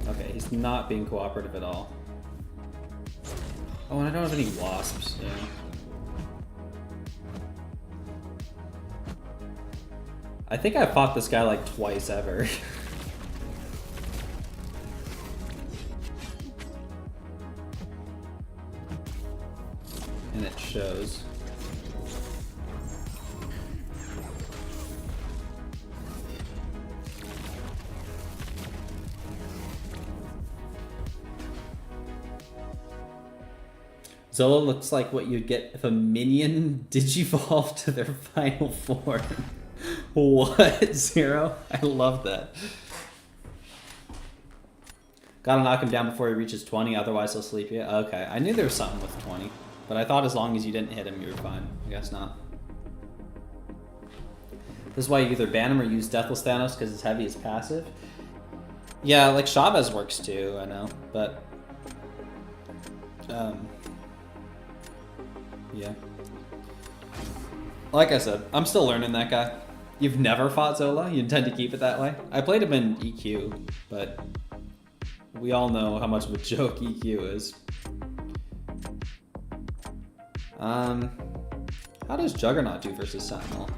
Speaker 1: Okay, he's not being cooperative at all. Oh, and I don't have any wasps, yeah. I think I fought this guy like twice ever. And it shows. Zola looks like what you'd get if a minion digivolved to their final form. What? Zero? I love that. Gotta knock him down before he reaches 20, otherwise he'll sleep you. Okay, I knew there was something with 20, but I thought as long as you didn't hit him, you were fine. I guess not. This is why you either ban him or use DeathlessGuilly because his heavy is passive. Yeah, like Chavez works too, I know, but... yeah. Like I said, I'm still learning that guy. You've never fought Zola? You intend to keep it that way? I played him in EQ, but we all know how much of a joke EQ is. How does Juggernaut do versus Sentinel?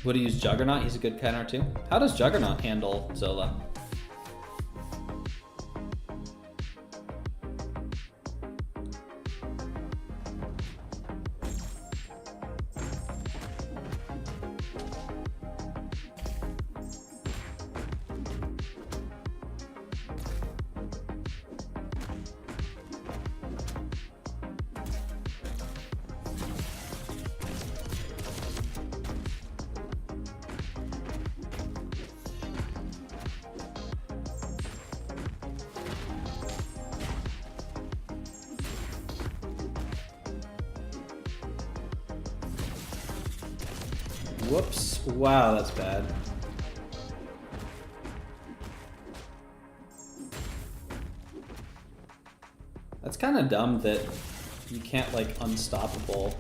Speaker 1: Would he use Juggernaut? He's a good counter too. How does Juggernaut handle Zola? Whoops. Wow, that's bad. That's kind of dumb that you can't, like, unstoppable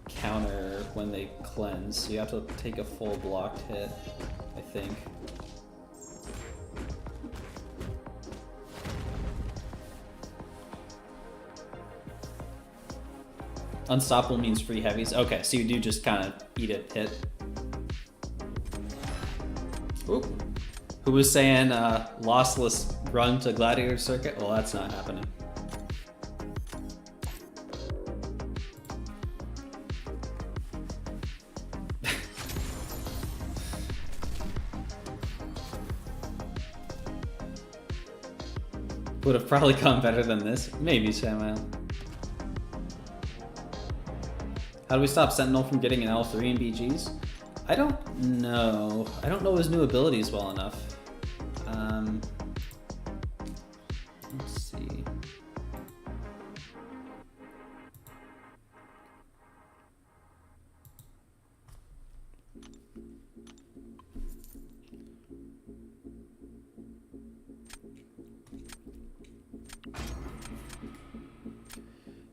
Speaker 1: counter when they cleanse. You have to take a full blocked hit, I think. Unstoppable means free heavies. Okay, so you do just kind of eat a hit. Oop. Who was saying lossless run to Gladiator Circuit? Well, that's not happening. Would have probably gone better than this. Maybe, Samuel. How do we stop Sentinel from getting an L3 in BGs? I don't know. I don't know his new abilities well enough.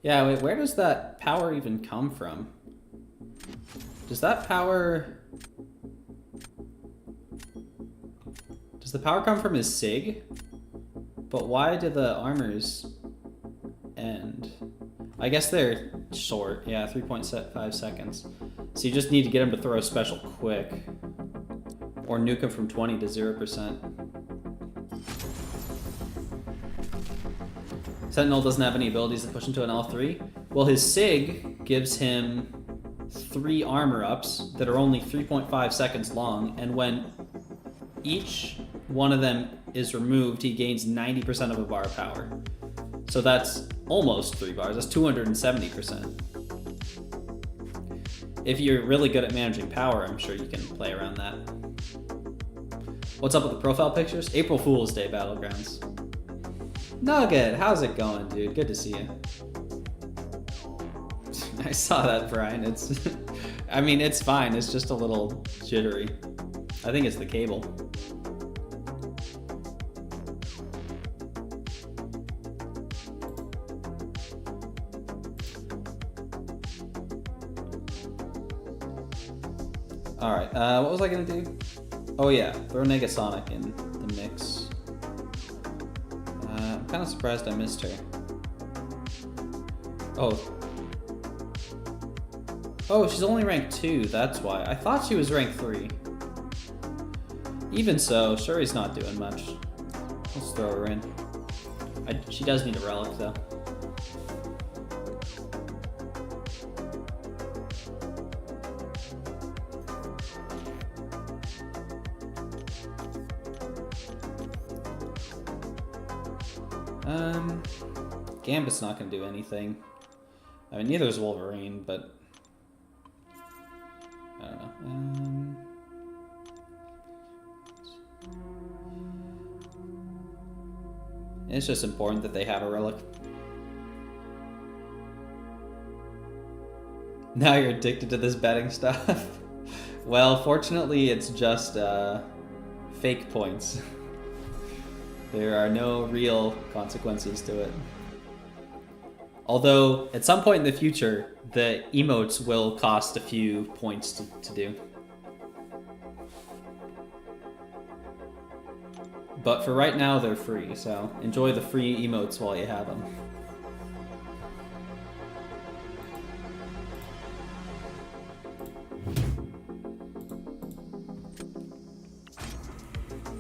Speaker 1: Yeah, wait, where does that power even come from? Does that power... Does the power come from his SIG? But why do the armors end? I guess they're short. Yeah, 3.5 seconds. So you just need to get him to throw a special quick. Or nuke him from 20 to 0%. Sentinel doesn't have any abilities to push into an L3. Well, his SIG gives him 3 armor ups that are only 3.5 seconds long, and when each one of them is removed, he gains 90% of a bar of power. So that's almost 3 bars. That's 270%. If you're really good at managing power, I'm sure you can play around that. What's up with the profile pictures? April Fool's Day Battlegrounds. Nugget, how's it going, dude? Good to see you. I saw that, Brian. It's, I mean, it's fine. It's just a little jittery. I think it's the cable. All right, what was I gonna do? Oh yeah, throw Negasonic in the mix. I'm kind of surprised I missed her. Oh, she's only ranked 2, that's why. I thought she was ranked 3. Even so, Shuri's not doing much. Let's throw her in. She does need a relic, though. Gambit's not going to do anything. I mean, neither is Wolverine, but... I don't know. It's just important that they have a relic. Now you're addicted to this betting stuff? Well, fortunately, it's just fake points. There are no real consequences to it. Although, at some point in the future, the emotes will cost a few points to do. But for right now, they're free, so enjoy the free emotes while you have them.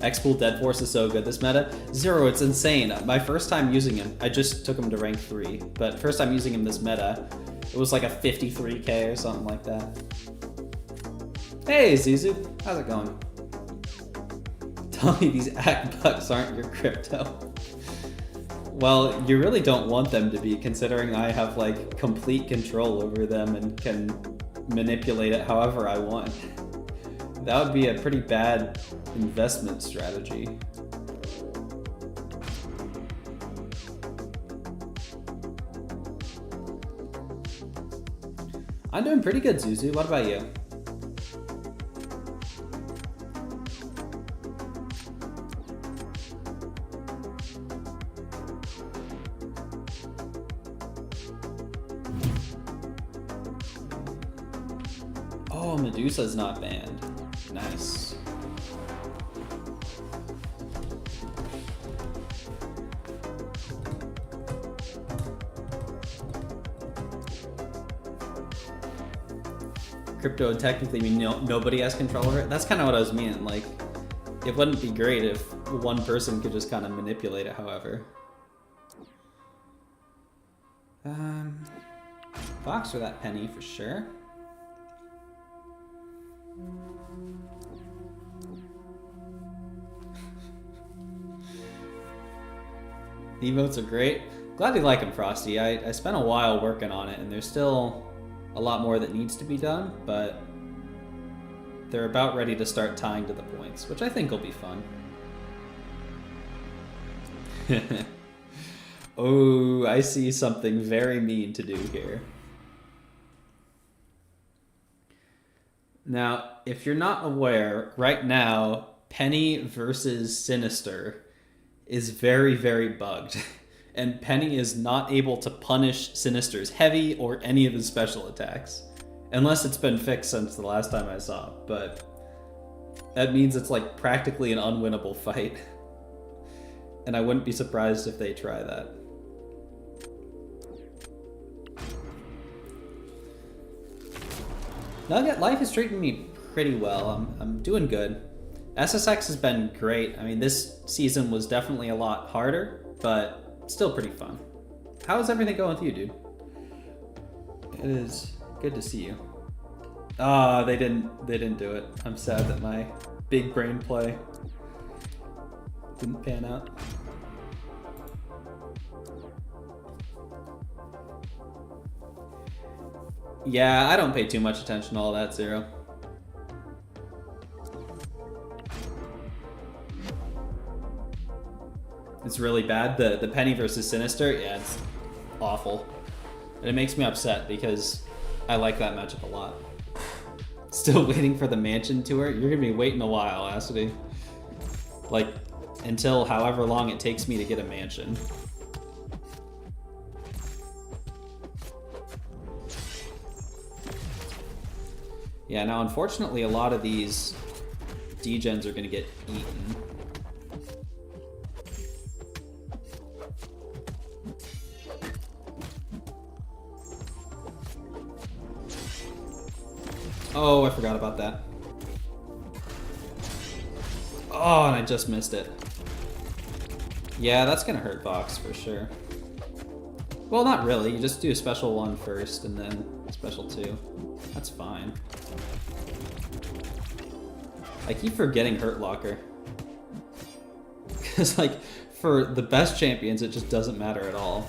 Speaker 1: X-Pool Dead Force is so good this meta. Zero, it's insane. My first time using him, I just took him to rank 3, but first time using him this meta, it was like a 53k or something like that. Hey Zizu, how's it going? Tell me these ACK bucks aren't your crypto. Well, you really don't want them to be, considering I have like complete control over them and can manipulate it however I want. That would be a pretty bad investment strategy. I'm doing pretty good, Zuzu. What about you? Oh, Medusa's not banned. Nice. Crypto would technically mean nobody has control over it. That's kind of what I was meaning. Like, it wouldn't be great if one person could just kind of manipulate it, however. Box for that penny for sure. The emotes are great. Glad you like them, Frosty. I spent a while working on it, and there's still a lot more that needs to be done, but they're about ready to start tying to the points, which I think will be fun. Oh, I see something very mean to do here. Now, if you're not aware, right now, Penny versus Sinister is very, very bugged. and Penny is not able to punish Sinister's heavy or any of his special attacks. Unless it's been fixed since the last time I saw it, but that means it's like practically an unwinnable fight. And I wouldn't be surprised if they try that. Nugget, life is treating me pretty well. I'm doing good. SSX has been great. I mean, this season was definitely a lot harder, but still pretty fun. How's everything going with you, dude? It is good to see you. Ah, they didn't do it. I'm sad that my big brain play didn't pan out. Yeah, I don't pay too much attention to all that, Zero. It's really bad. The Penny versus Sinister, yeah, it's awful. And it makes me upset because I like that matchup a lot. Still waiting for the mansion tour? You're gonna be waiting a while, Acidy. Like, until however long it takes me to get a mansion. Yeah, now unfortunately a lot of these degens are gonna get eaten. Oh, I forgot about that. Oh, and I just missed it. Yeah, that's gonna hurt Vox for sure. Well, not really. You just do a special 1 first and then special 2. That's fine. I keep forgetting Hurt Locker. Because, like, for the best champions, it just doesn't matter at all.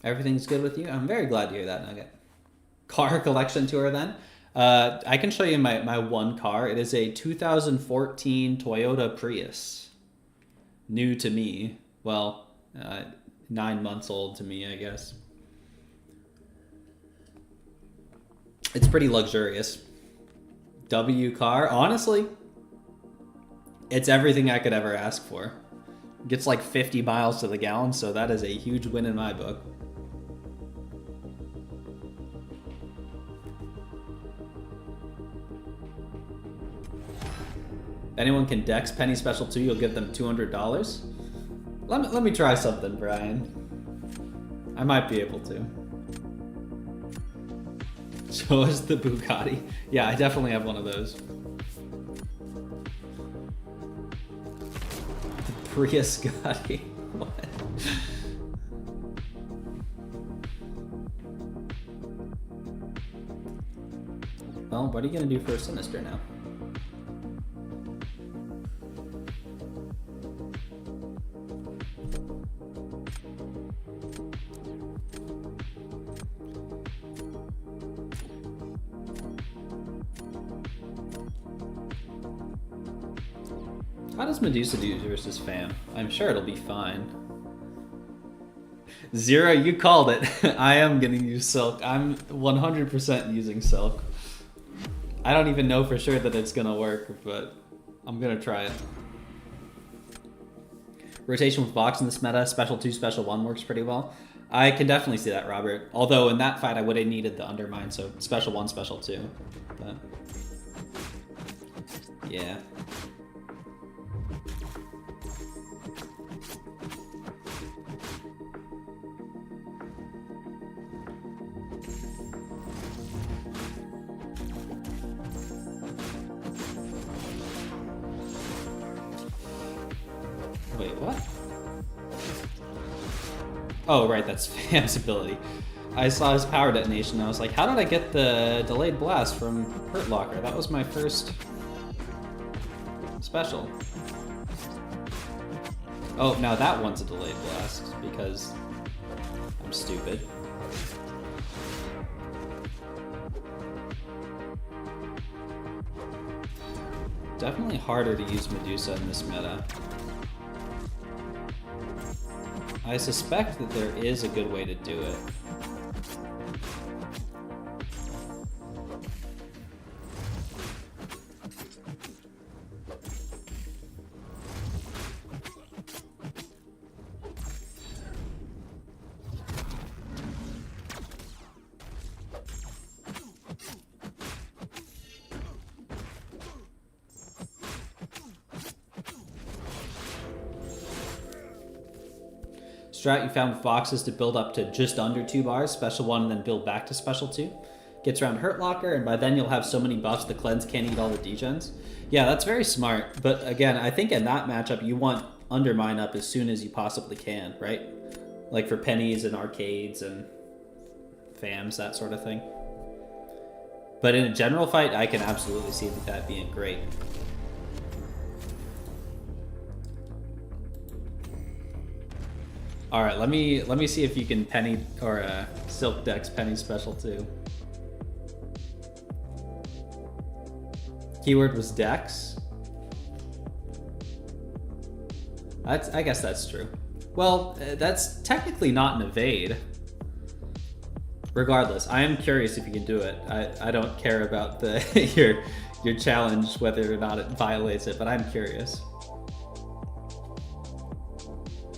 Speaker 1: Everything's good with you? I'm very glad to hear that, Nugget. Car collection tour, then? I can show you my one car. It is a 2014 Toyota Prius. New to me. Well, 9 months old to me, I guess. It's pretty luxurious. W car, honestly, it's everything I could ever ask for. Gets like 50 miles to the gallon, so that is a huge win in my book. If anyone can dex Penny Special 2, you'll give them $200. Let me try something, Brian. I might be able to. Show us the Bugatti. Yeah, I definitely have one of those. The Prius Gotti. What? Well, what are you gonna do for a Sinister now? How does Medusa do versus Fam? I'm sure it'll be fine. Zero, you called it. I am gonna use Silk. I'm 100% using Silk. I don't even know for sure that it's gonna work, but I'm gonna try it. Rotation with Vox in this meta, Special 2, Special 1 works pretty well. I can definitely see that, Robert. Although in that fight I would have needed the Undermine, so Special 1, Special 2. But yeah. Wait, what? Oh, right, that's Fam's ability. I saw his power detonation and I was like, how did I get the delayed blast from Hurt Locker? That was my first special. Oh, now that one's a delayed blast because I'm stupid. Definitely harder to use Medusa in this meta. I suspect that there is a good way to do it. Strat you found with Vox is to build up to just under 2 bars, special 1, and then build back to special 2. Gets around Hurt Locker, and by then you'll have so many buffs the cleanse can't eat all the degens. Yeah, that's very smart. But again, I think in that matchup you want Undermine up as soon as you possibly can, right? Like for pennies and arcades and fams, that sort of thing. But in a general fight, I can absolutely see that being great. All right, let me see if you can penny or Silk Dex penny special too. Keyword was Dex. I guess that's true. Well, that's technically not an evade. Regardless, I am curious if you can do it. I don't care about the your challenge, whether or not it violates it, but I'm curious.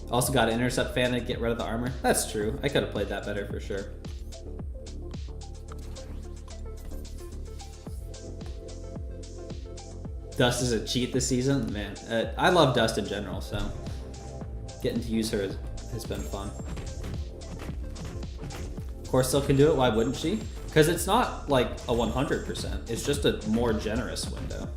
Speaker 1: Also got to intercept Fan to get rid of the armor. That's true. I could have played that better for sure. Dust is a cheat this season? Man, I love Dust in general, so getting to use her has been fun. Of course, Silk can do it. Why wouldn't she? Because it's not like a 100%. It's just a more generous window.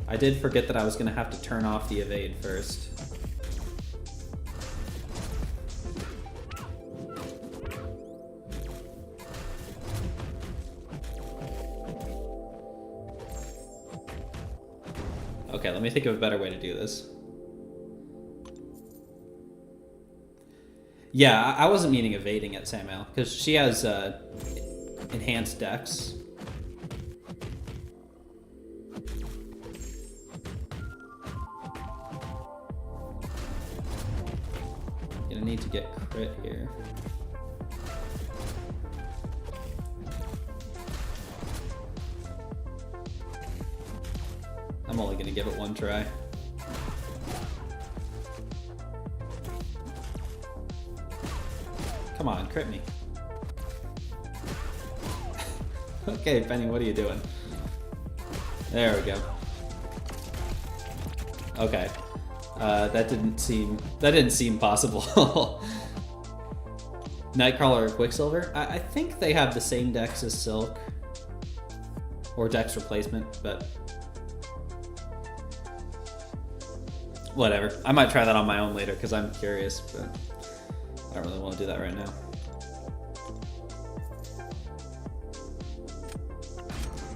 Speaker 1: I did forget that I was going to have to turn off the evade first. Okay, let me think of a better way to do this. Yeah, I wasn't meaning evading at SadHela, because she has enhanced dex. Gonna need to get crit here. I'm only gonna give it one try. Come on, crit me. Okay, Penny, what are you doing? There we go. Okay. That didn't seem possible. Nightcrawler or Quicksilver? I think they have the same dex as Silk. Or dex replacement, but whatever. I might try that on my own later because I'm curious, but I don't really want to do that right now.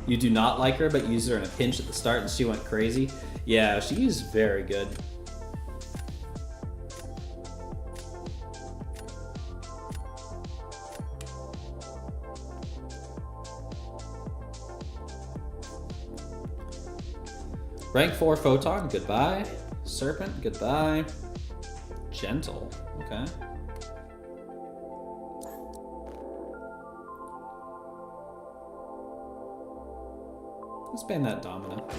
Speaker 1: You do not like her, but use her in a pinch at the start and she went crazy. Yeah, she's very good. Rank 4 Photon, goodbye. Serpent, goodbye. Gentle, okay. Let's ban that Domino.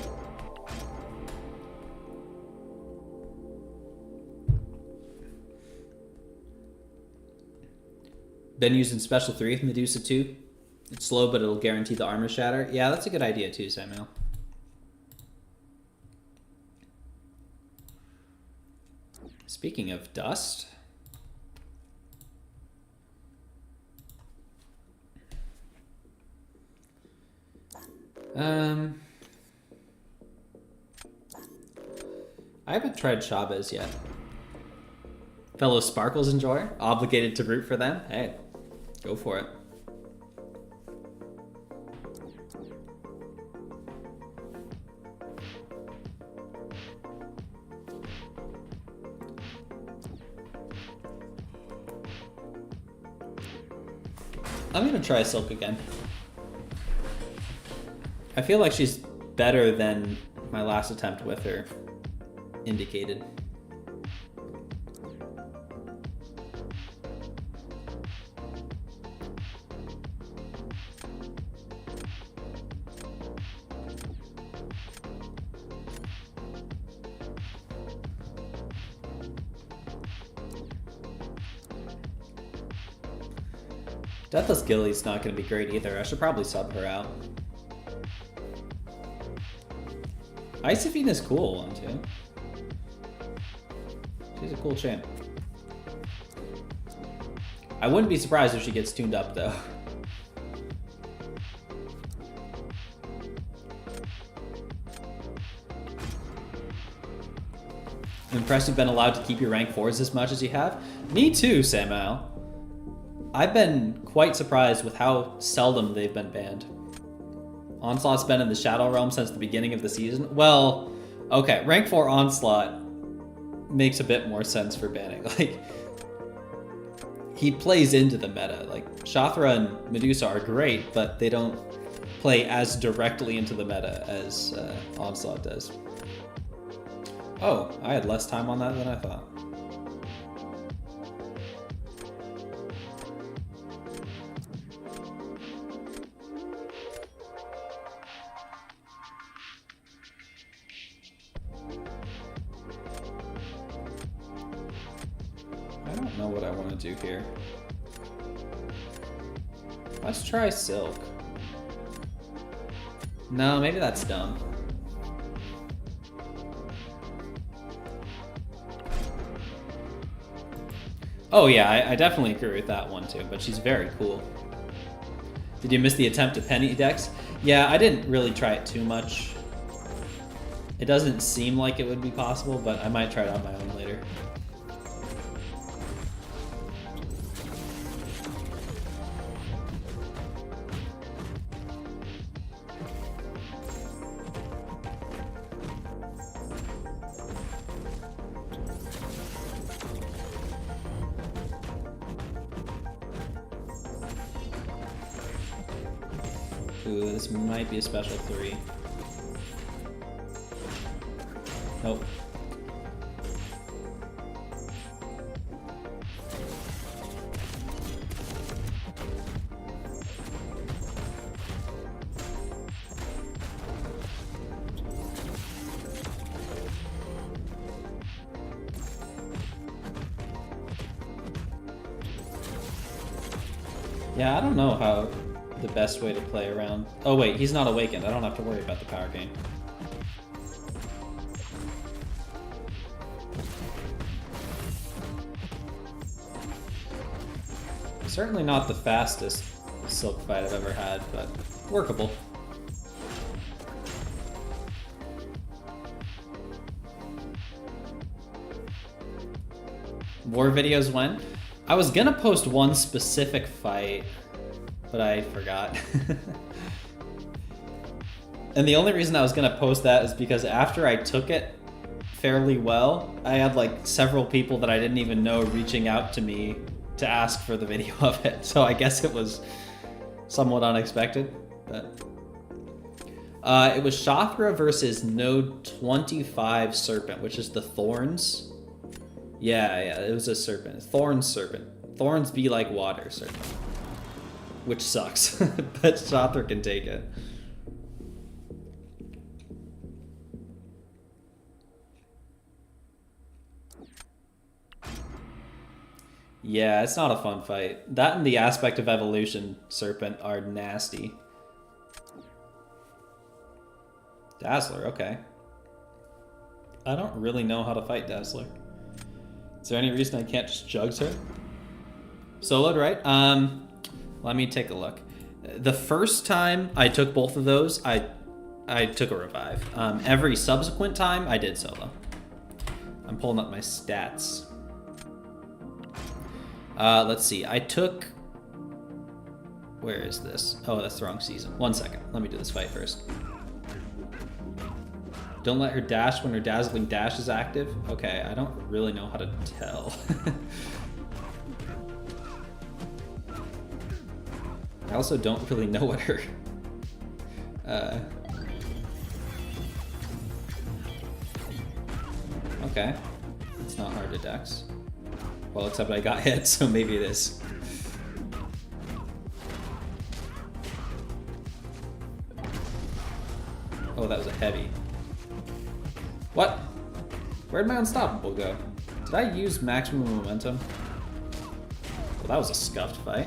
Speaker 1: Been using Special 3 with Medusa 2. It's slow, but it'll guarantee the armor shatter. Yeah, that's a good idea too, Samuel. Speaking of dust, I haven't tried Chavez yet. Fellow Sparkles enjoyer, obligated to root for them. Hey, go for it. I'm gonna try Silk again. I feel like she's better than my last attempt with her indicated. DeathlessGuilly's not going to be great either. I should probably sub her out. Isophine is cool one too. She's a cool champ. I wouldn't be surprised if she gets tuned up though. I'm impressed you've been allowed to keep your rank 4s as much as you have. Me too, Samuel. I've been quite surprised with how seldom they've been banned. Onslaught's been in the Shadow Realm since the beginning of the season. Well, okay, rank 4 Onslaught makes a bit more sense for banning. Like, he plays into the meta. Like, Shathra and Medusa are great, but they don't play as directly into the meta as Onslaught does. Oh, I had less time on that than I thought. I don't know what I want to do here. Let's try Silk. No, maybe that's dumb. Oh yeah, I definitely agree with that one too, but she's very cool. Did you miss the attempt to penny Dex? Yeah, I didn't really try it too much. It doesn't seem like it would be possible, but I might try it on my own later. Ooh, this might be a special 3. Nope. Yeah, I don't know how the best way to play around. Oh wait, he's not awakened. I don't have to worry about the power gain. Certainly not the fastest Silk fight I've ever had, but workable. War videos when? I was gonna post one specific fight, but I forgot. And the only reason I was gonna post that is because after I took it fairly well, I had like several people that I didn't even know reaching out to me to ask for the video of it. So I guess it was somewhat unexpected, but it was Shathra versus Node 25 Serpent, which is the Thorns. Yeah, it was a Serpent. Thorns Serpent. Thorns be like water Serpent. Which sucks, but Shathra can take it. Yeah, it's not a fun fight. That and the aspect of evolution Serpent are nasty. Dazzler, okay. I don't really know how to fight Dazzler. Is there any reason I can't just jugs her? Soloed, right? Let me take a look. The first time I took both of those, I took a revive. Every subsequent time, I did solo. I'm pulling up my stats. Let's see. I took... Where is this? Oh, that's the wrong season. 1 second. Let me do this fight first. Don't let her dash when her dazzling dash is active. Okay, I don't really know how to tell. I also don't really know what her... Okay. It's not hard to dex. Well, except I got hit, so maybe it is. Oh, that was a heavy. What? Where'd my unstoppable go? Did I use maximum momentum? Well, that was a scuffed fight.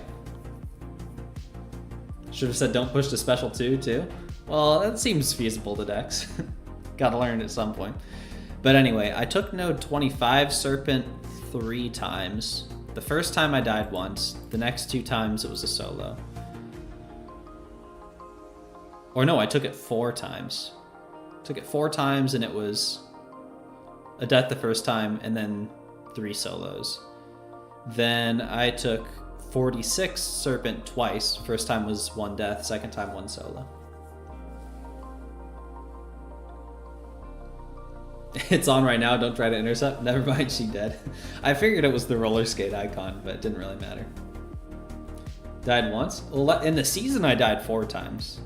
Speaker 1: Should have said don't push to special 2 too. Well, that seems feasible to decks. Gotta learn at some point. But anyway, I took node 25 Serpent 3 times. The first time I died once. The next 2 times it was a solo. Or no, I took it 4 times. Took it 4 times and it was a death the first time and then 3 solos. Then I took 46 Serpent twice. First time was 1 death, second time 1 solo. It's on right now, don't try to intercept. Never mind, she dead. I figured it was the roller skate icon, but it didn't really matter. Died once? Well, in the season I died 4 times.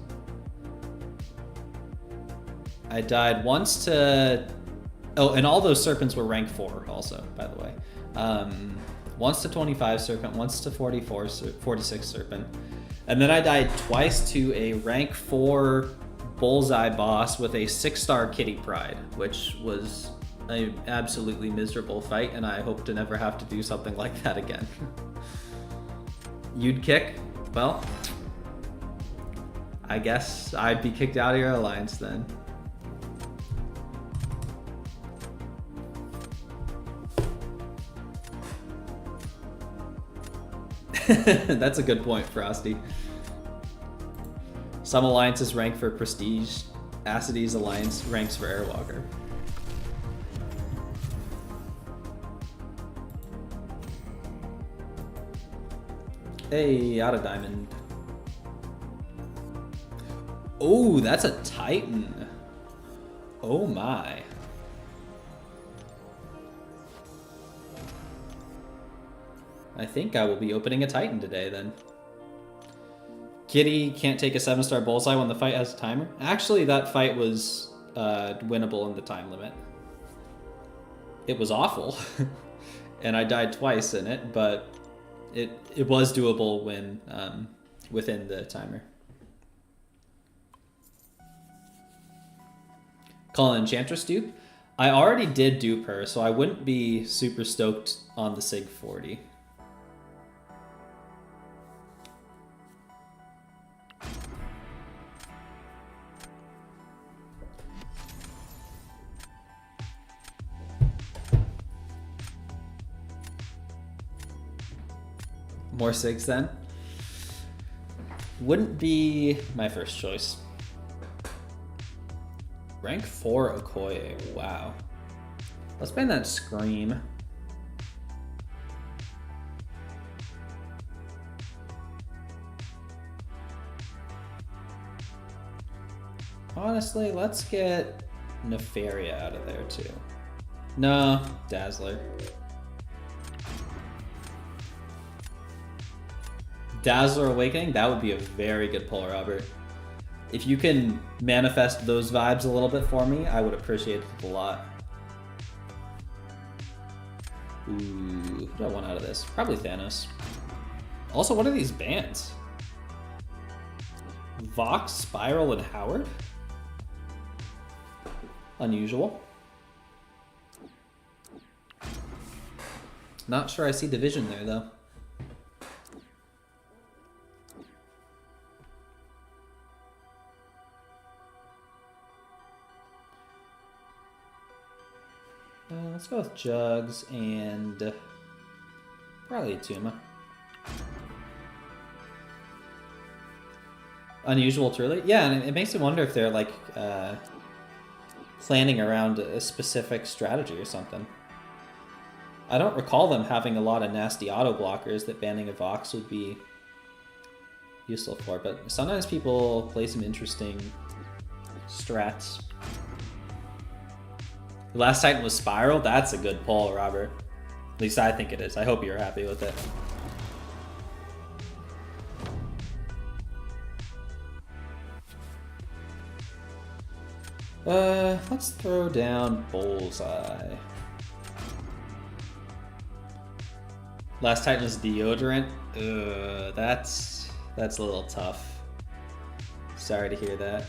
Speaker 1: I died once to... Oh, and all those serpents were rank 4 also, by the way. Once to 25 serpent, once to 46 serpent. And then I died twice to a rank 4 bullseye boss with a 6-star kitty pride, which was an absolutely miserable fight, and I hope to never have to do something like that again. You'd kick? Well, I guess I'd be kicked out of your alliance then. That's a good point, Frosty. Some alliances rank for prestige. Acidy's alliance ranks for Airwalker. Hey, out of diamond. Oh, that's a Titan. Oh my. I think I will be opening a Titan today then. Kitty can't take a 7-star bullseye when the fight has a timer. Actually, that fight was winnable in the time limit. It was awful, and I died twice in it, but it was doable when within the timer. Call an Enchantress dupe? I already did dupe her, so I wouldn't be super stoked on the Sig 40. More Sigs then? Wouldn't be my first choice. Rank 4 Okoye, wow. Let's ban that Scream. Honestly, let's get Nefaria out of there too. No, Dazzler. Dazzler Awakening, that would be a very good pull, Robert. If you can manifest those vibes a little bit for me, I would appreciate it a lot. Ooh, who do I want out of this? Probably Thanos. Also, what are these bands? Vox, Spiral, and Howard? Unusual. Not sure I see division there, though. Let's go with Jugs and probably Tuma. Unusual truly? Yeah, and it makes me wonder if they're like planning around a specific strategy or something. I don't recall them having a lot of nasty auto blockers that banning a Vox would be useful for, but sometimes people play some interesting strats. The last Titan was Spiral? That's a good pull, Robert. At least I think it is. I hope you're happy with it. Let's throw down Bullseye. Last Titan was Deodorant? That's a little tough. Sorry to hear that.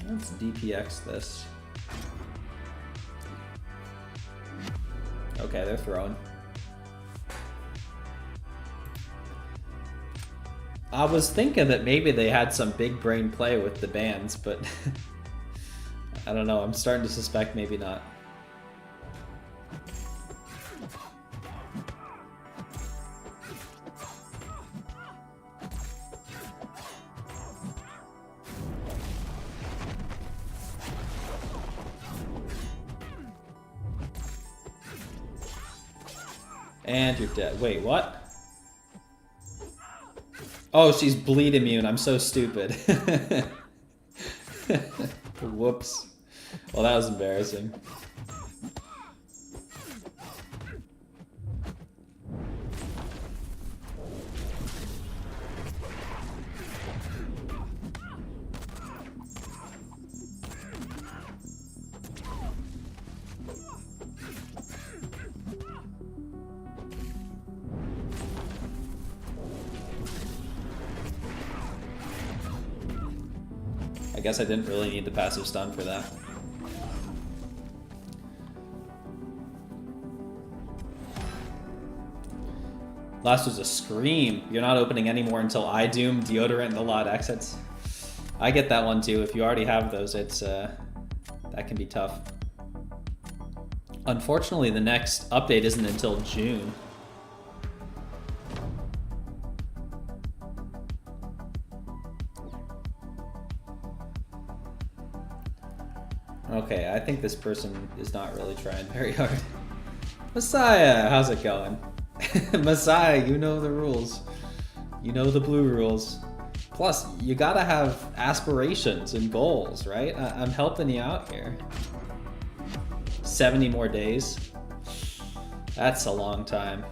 Speaker 1: Let's DPX this. Okay, they're throwing. I was thinking that maybe they had some big brain play with the bans, but I don't know. I'm starting to suspect maybe not. And you're dead. Wait, what? Oh, she's bleed immune. I'm so stupid. Whoops. Well, that was embarrassing. I guess I didn't really need the passive stun for that. Last was a scream. You're not opening anymore until I Doom, Deodorant, and the Lot exits. I get that one too. If you already have those, it's that can be tough. Unfortunately, the next update isn't until June. Okay, I think this person is not really trying very hard. Messiah, how's it going? Messiah, you know the rules. You know the blue rules. Plus, you gotta have aspirations and goals, right? I'm helping you out here. 70 more days. That's a long time.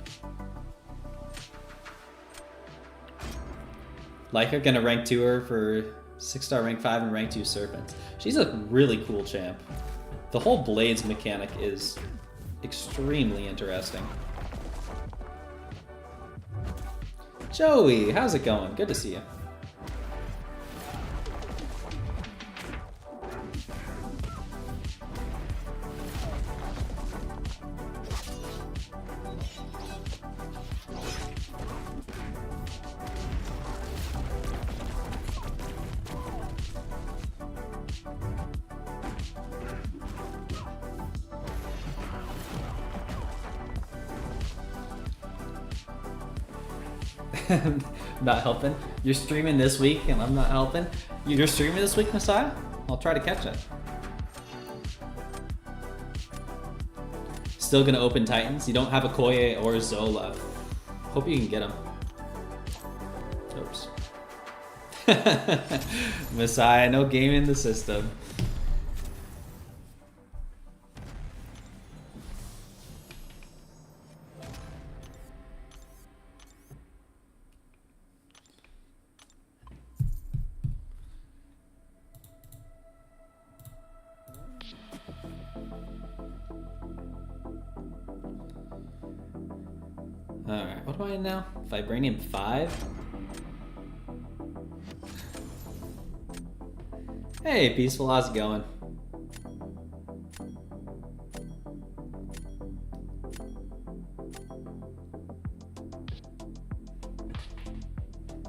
Speaker 1: Like, you're gonna rank 2 her for 6-star rank 5 and rank 2 Serpent. She's a really cool champ. The whole Blades mechanic is extremely interesting. Joey, how's it going? Good to see you. Not helping. You're streaming this week and I'm not helping. You're streaming this week, Messiah? I'll try to catch it. Still gonna open Titans. You don't have a Koye or Zola. Hope you can get them. Oops. Messiah, no game in the system. Alright, what am I in now? Vibranium 5? Hey, Peaceful, how's it going?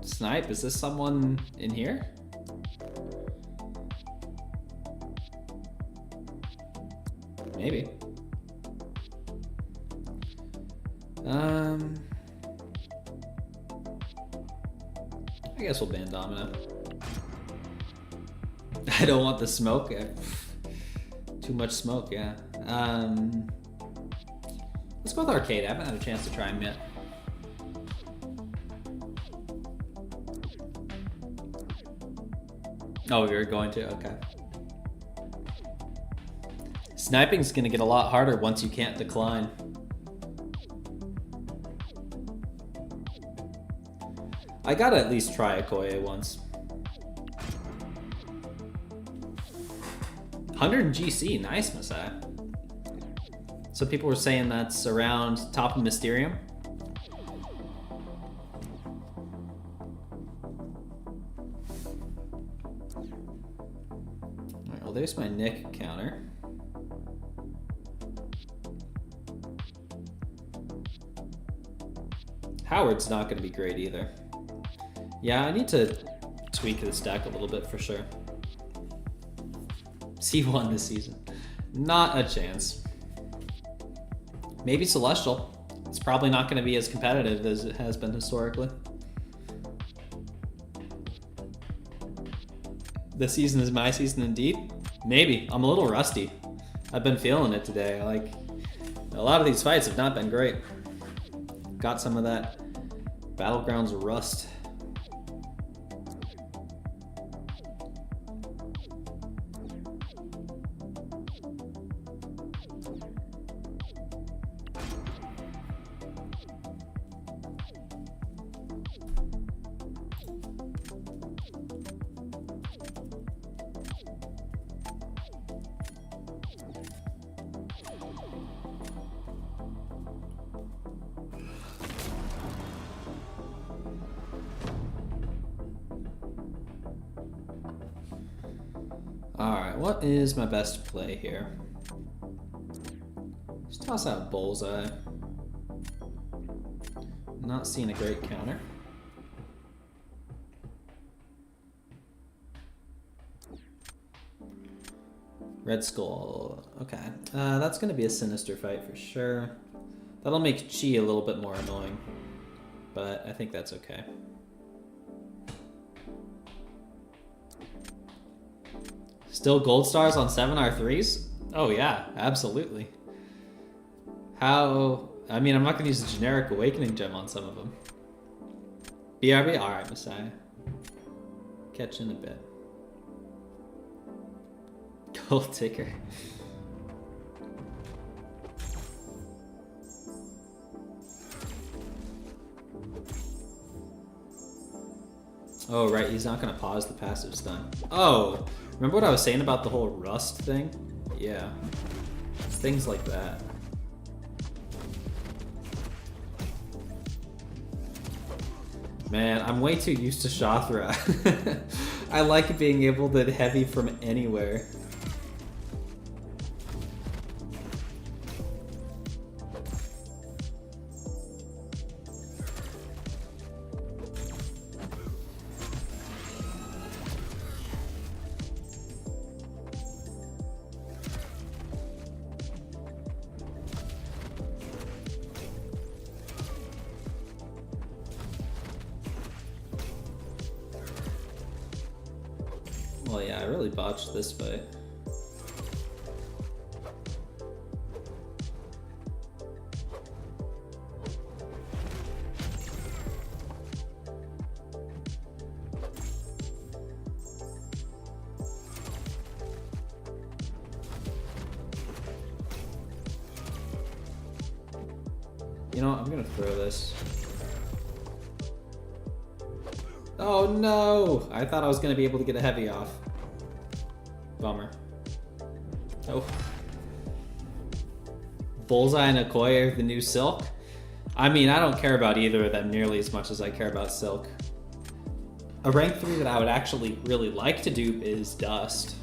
Speaker 1: Snipe, is this someone in here? Maybe. I guess we'll ban Domino. I don't want the smoke. Too much smoke, yeah. Let's go with Arcade. I haven't had a chance to try him yet. Oh, you're going to? Okay. Sniping's gonna get a lot harder once you can't decline. I gotta at least try a Koye once. 100 GC, nice, Messiah. So people were saying that's around top of Mysterium. Alright, well there's my Nick counter. Howard's not gonna be great either. Yeah, I need to tweak this deck a little bit for sure. C1 this season. Not a chance. Maybe Celestial. It's probably not going to be as competitive as it has been historically. This season is my season indeed. Maybe. I'm a little rusty. I've been feeling it today. Like, a lot of these fights have not been great. Got some of that Battlegrounds rust. Alright, what is my best play here? Let's toss out Bullseye. Not seeing a great counter. Red Skull, okay. That's gonna be a sinister fight for sure. That'll make Chi a little bit more annoying, but I think that's okay. Still gold stars on 7R3s? Oh yeah, absolutely. How, I mean, I'm not gonna use a generic awakening gem on some of them. BRB, all right, Messiah. Catch in a bit. Gold ticker. Oh, right, he's not gonna pause the passive stun. Oh, remember what I was saying about the whole rust thing? Yeah, it's things like that. Man, I'm way too used to Shothra. I like being able to heavy from anywhere. Well, yeah, I really botched this fight. You know what? I'm gonna throw this. Oh no! I thought I was gonna be able to get a heavy off. Bummer. Oh. Bullseye and Okoye are the new Silk? I mean, I don't care about either of them nearly as much as I care about Silk. A rank 3 that I would actually really like to dupe is Dust.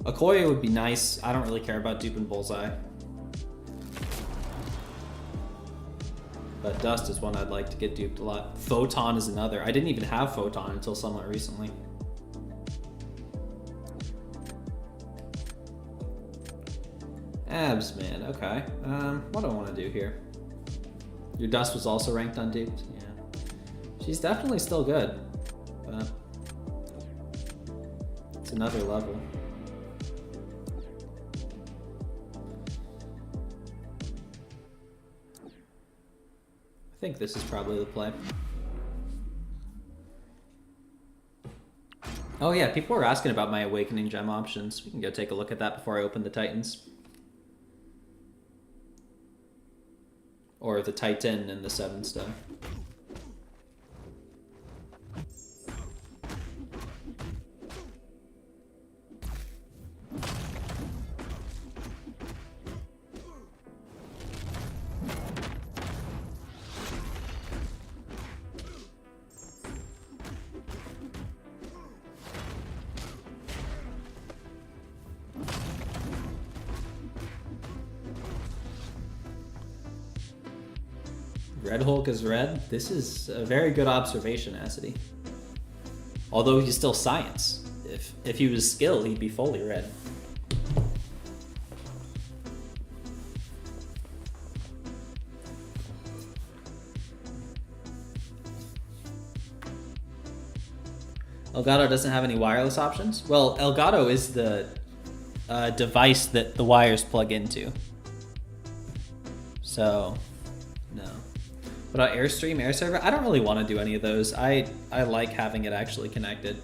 Speaker 1: Okoye would be nice. I don't really care about duping Bullseye. But Dust is one I'd like to get duped a lot. Photon is another. I didn't even have Photon until somewhat recently. Abs, man. Okay. What do I want to do here? Your Dust was also ranked unduped? Yeah. She's definitely still good, but it's another level. I think this is probably the play. Oh yeah, people were asking about my Awakening Gem options. We can go take a look at that before I open the Titans. Or the Titan and the 7 stuff. Red Hulk is red. This is a very good observation, Acity. Although he's still science. If he was skill, he'd be fully red. Elgato doesn't have any wireless options? Well, Elgato is the device that the wires plug into. So, no. What about Airstream, AirServer? I don't really want to do any of those. I like having it actually connected.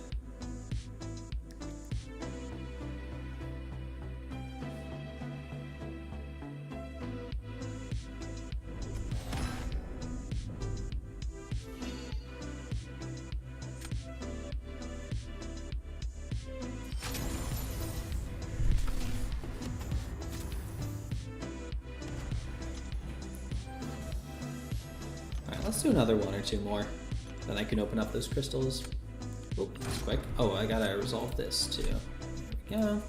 Speaker 1: Let's do another one or two more. Then I can open up those crystals. Oop, that's quick. Oh, I gotta resolve this too. There we go.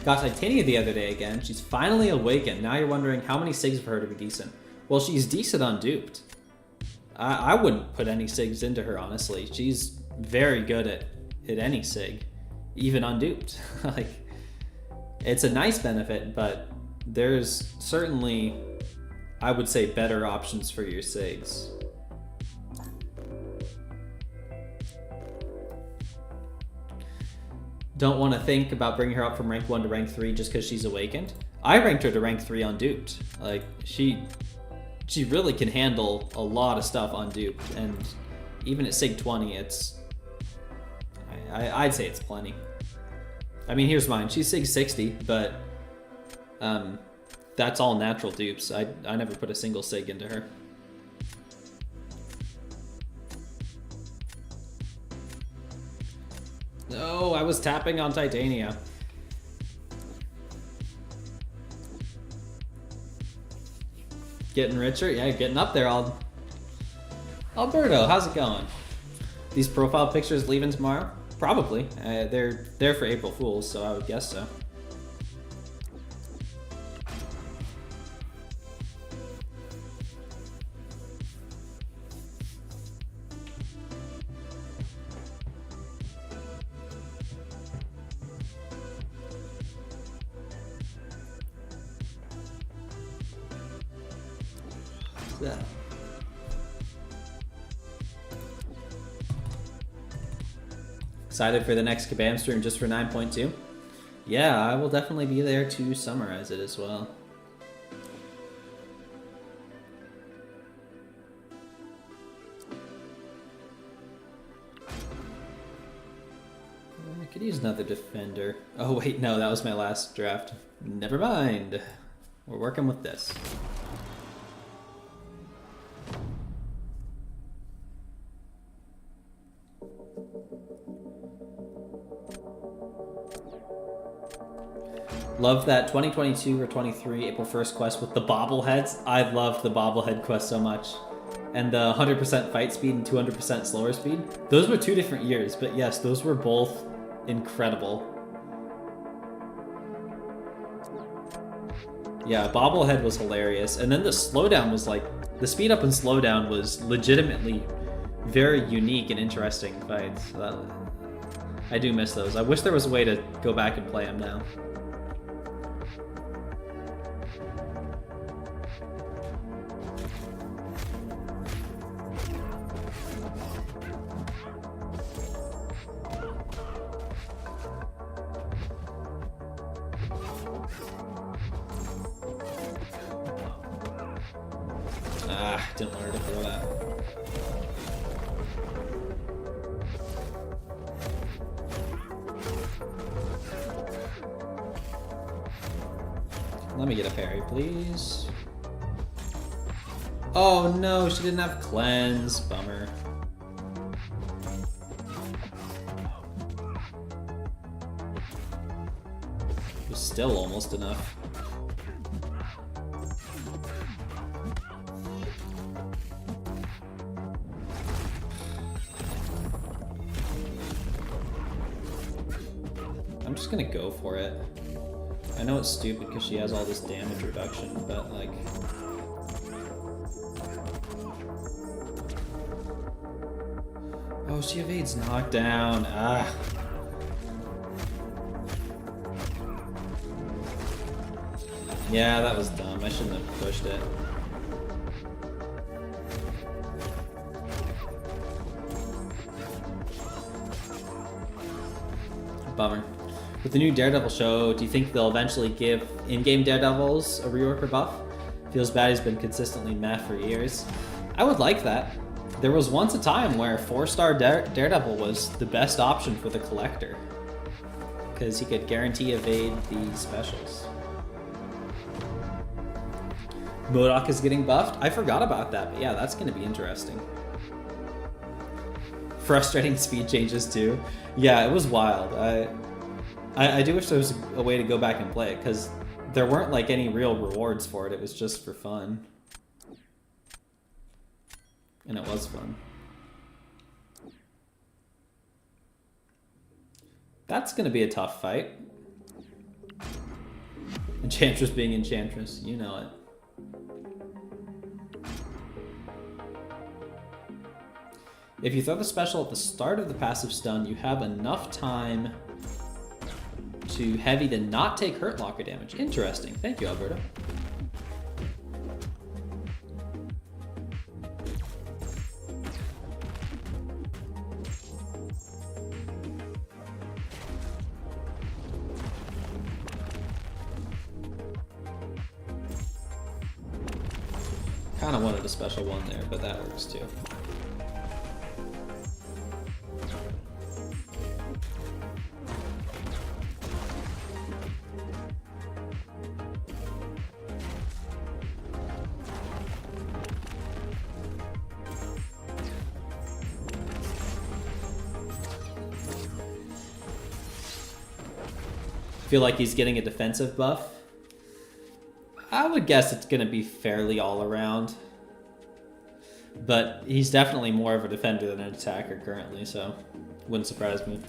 Speaker 1: Got Titania the other day again. She's finally awakened. Now you're wondering how many SIGs for her to be decent. Well, she's decent on duped. I wouldn't put any SIGs into her, honestly. She's very good at any SIG, even on duped. Like, it's a nice benefit, but there's certainly, I would say, better options for your SIGs. Don't want to think about bringing her up from rank 1 to rank 3 just because she's awakened. I ranked her to rank 3 on duped. Like, she really can handle a lot of stuff on duped, and even at SIG 20, I'd say it's plenty. I mean, here's mine. She's SIG 60, but that's all natural dupes. I never put a single SIG into her. No, I was tapping on Titania. Getting richer? Yeah, getting up there. Alberto, how's it going? These profile pictures leaving tomorrow? Probably. They're there for April Fools, so I would guess so. Yeah. Excited for the next Kabammed stream just for 9.2? Yeah, I will definitely be there to summarize it as well. I could use another defender. Oh wait, no, that was my last draft. Never mind. We're working with this. Love that 2022 or 23 April 1st quest with the bobbleheads. I loved the bobblehead quest so much. And the 100% fight speed and 200% slower speed. Those were 2 different years, but yes, those were both incredible. Yeah, bobblehead was hilarious. And then the slowdown was like, the speed up and slowdown was legitimately very unique and interesting fights. I do miss those. I wish there was a way to go back and play them now. Didn't want her to throw that. Let me get a parry, please. Oh no, she didn't have cleanse. Bummer. It was still almost enough. I'm just gonna go for it. I know it's stupid because she has all this damage reduction, but like... she evades knockdown. Ah. Yeah, that was dumb. I shouldn't have pushed it. Bummer. With the new Daredevil show, do you think they'll eventually give in-game Daredevils a rework or buff? Feels bad he's been consistently meh for years. I would like that. There was once a time where 4-star Daredevil was the best option for the collector, because he could guarantee evade the specials. MODOK is getting buffed? I forgot about that, but yeah, that's going to be interesting. Frustrating speed changes too. Yeah, it was wild. I do wish there was a way to go back and play it, because there weren't like any real rewards for it. It was just for fun. And it was fun. That's going to be a tough fight. Enchantress being Enchantress, you know it. If you throw the special at the start of the passive stun, you have enough time to heavy to not take hurt locker damage. Interesting. Thank you, Alberto. Kind of wanted a special one there, but that works too. Feel like he's getting a defensive buff. I would guess it's going to be fairly all around. But he's definitely more of a defender than an attacker currently, so wouldn't surprise me.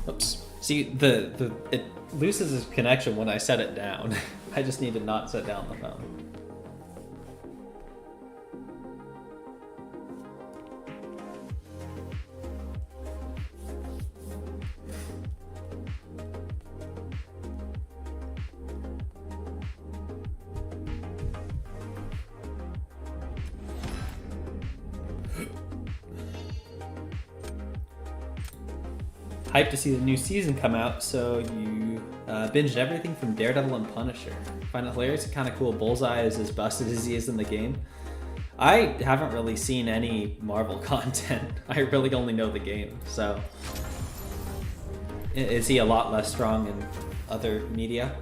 Speaker 1: Oops. See, it loses its connection when I set it down. I just need to not set down the phone. Hyped to see the new season come out, so you binged everything from Daredevil and Punisher. Find it hilarious and kind of cool Bullseye is as busted as he is in the game. I haven't really seen any Marvel content. I really only know the game, so... Is he a lot less strong in other media?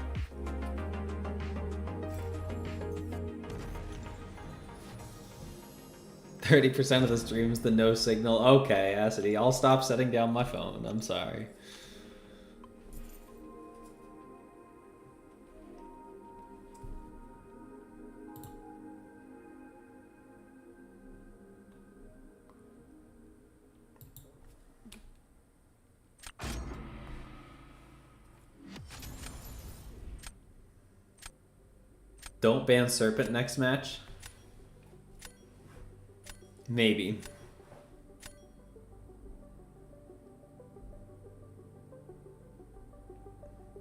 Speaker 1: %30 of the stream's the no signal. Okay, Acity, I'll stop setting down my phone. I'm sorry. Don't ban Serpent next match? Maybe.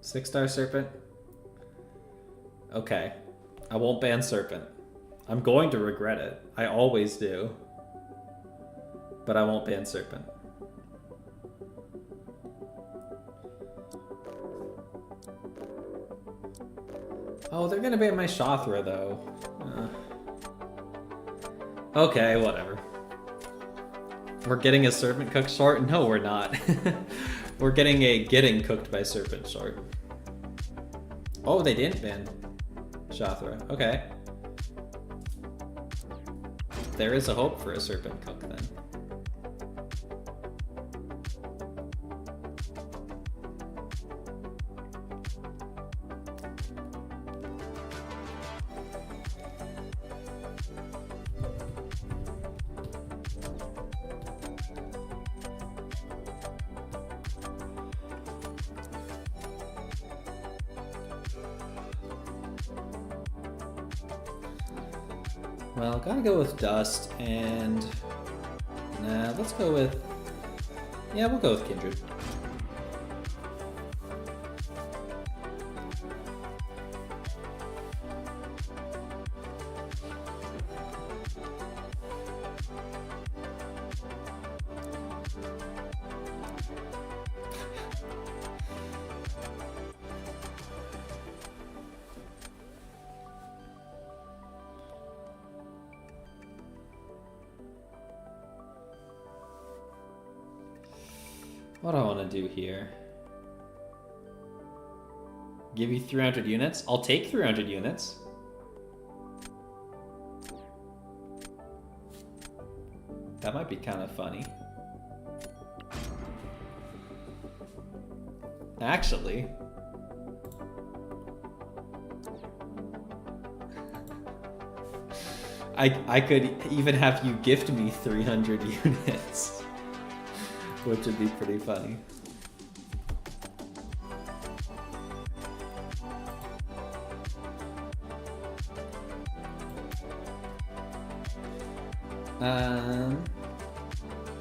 Speaker 1: Six-star Serpent? Okay. I won't ban Serpent. I'm going to regret it. I always do. But I won't ban Serpent. Oh, they're gonna ban my Shothra, though. Okay, whatever. We're getting a Serpent cooked short? No, we're not. We're getting a getting cooked by Serpent short. Oh, they didn't ban Shothra. Okay. There is a hope for a Serpent cook then. Well, gotta go with Dust, and nah, let's go with, yeah, we'll go with Kindred. What do I want to do here? Give you 300 units? I'll take 300 units. That might be kind of funny. Actually. I could even have you gift me 300 units. Which would be pretty funny.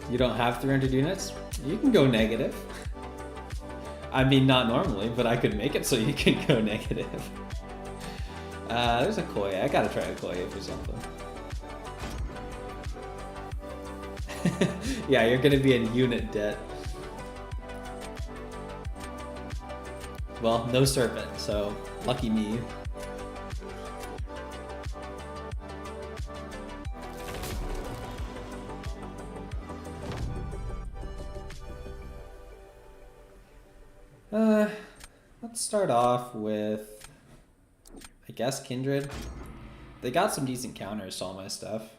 Speaker 1: You don't have 300 units? You can go negative. I mean, not normally, but I could make it so you can go negative. There's a Koya. I gotta try a Koya for something. Yeah, you're gonna be in unit debt. Well, no serpent, so lucky me. Let's start off with, I guess, Kindred. They got some decent counters to all my stuff.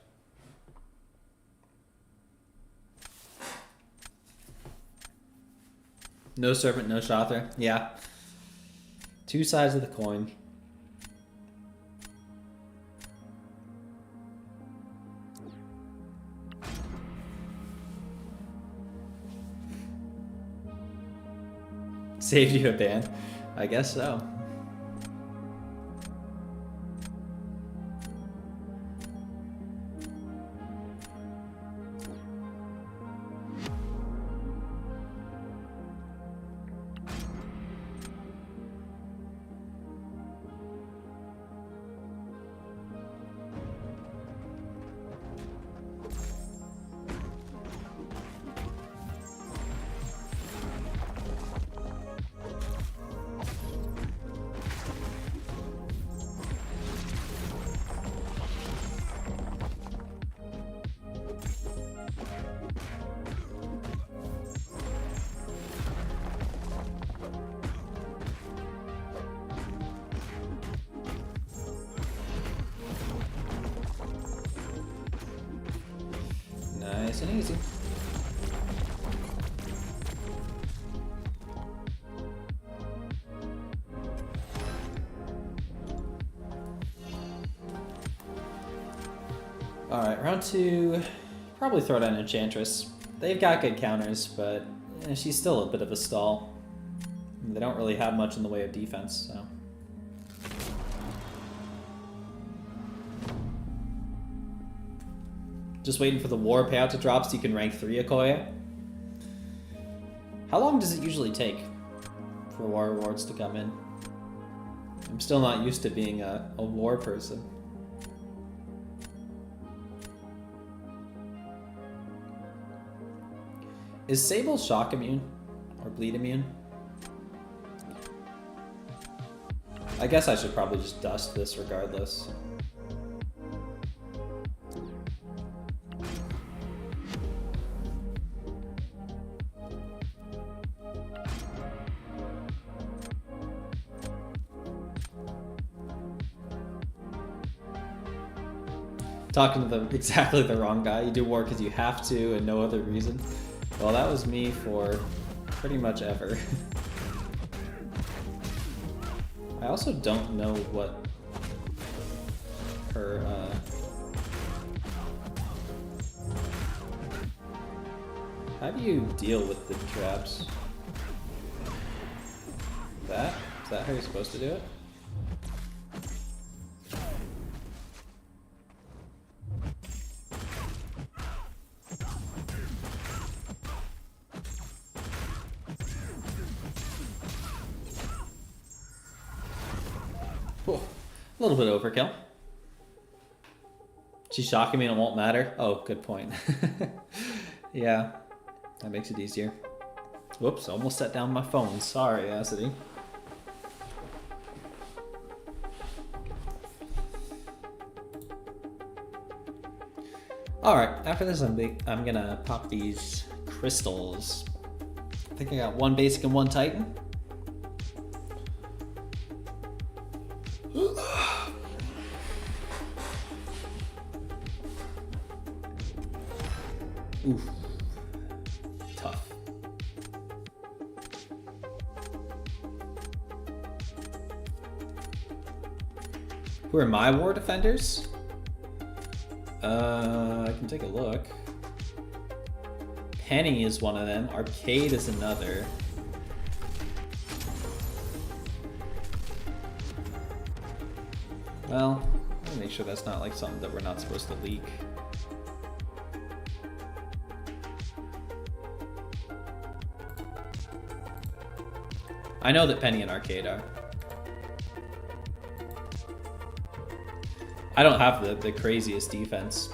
Speaker 1: No serpent, no Shother. Yeah. Two sides of the coin. Saved you a ban? I guess so. Nice and easy. Alright, round two. Probably throw down Enchantress. They've got good counters, but she's still a bit of a stall. They don't really have much in the way of defense, so. Just waiting for the war payout to drop so you can rank 3 Okoye. How long does it usually take for war rewards to come in? I'm still not used to being a war person. Is Sable shock immune? Or bleed immune? I guess I should probably just dust this regardless. Talking to exactly the wrong guy. You do war because you have to and no other reason. Well, that was me for pretty much ever. I also don't know what her, how do you deal with the traps? That? Is that how you're supposed to do it? A little bit overkill. She's shocking me and it won't matter. Oh, good point. Yeah, that makes it easier. Whoops, almost set down my phone. Sorry, Acity. Alright, after this I'm gonna pop these crystals. I think I got one basic and one titan. Oof. Tough. Who are my war defenders? I can take a look. Penny is one of them. Arcade is another. Well, let me make sure that's not like something that we're not supposed to leak. I know that Penny and Arcade are. I don't have the craziest defense.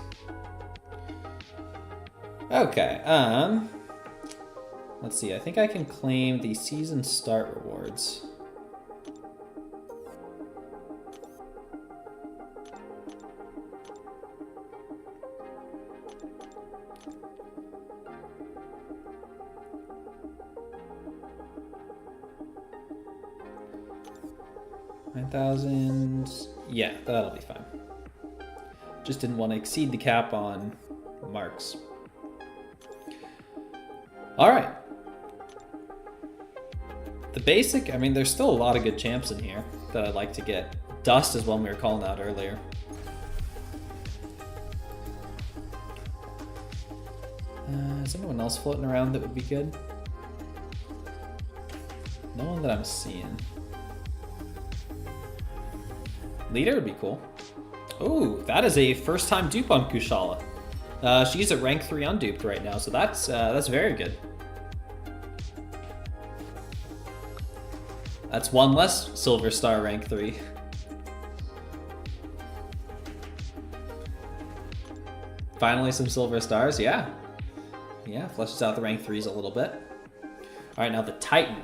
Speaker 1: Okay, let's see, I think I can claim the season start rewards. $9,000, yeah, that'll be fine. Just didn't want to exceed the cap on marks. All right. The basic, I mean, there's still a lot of good champs in here that I'd like to get. Dust is one we were calling out earlier. Is anyone else floating around that would be good? No one that I'm seeing. Leader would be cool. Ooh, that is a first-time dupe on Kushala. She's at rank 3 unduped right now, so that's very good. That's one less silver star rank 3. Finally some silver stars, yeah. Yeah, fleshes out the rank 3s a little bit. Alright, now the Titan.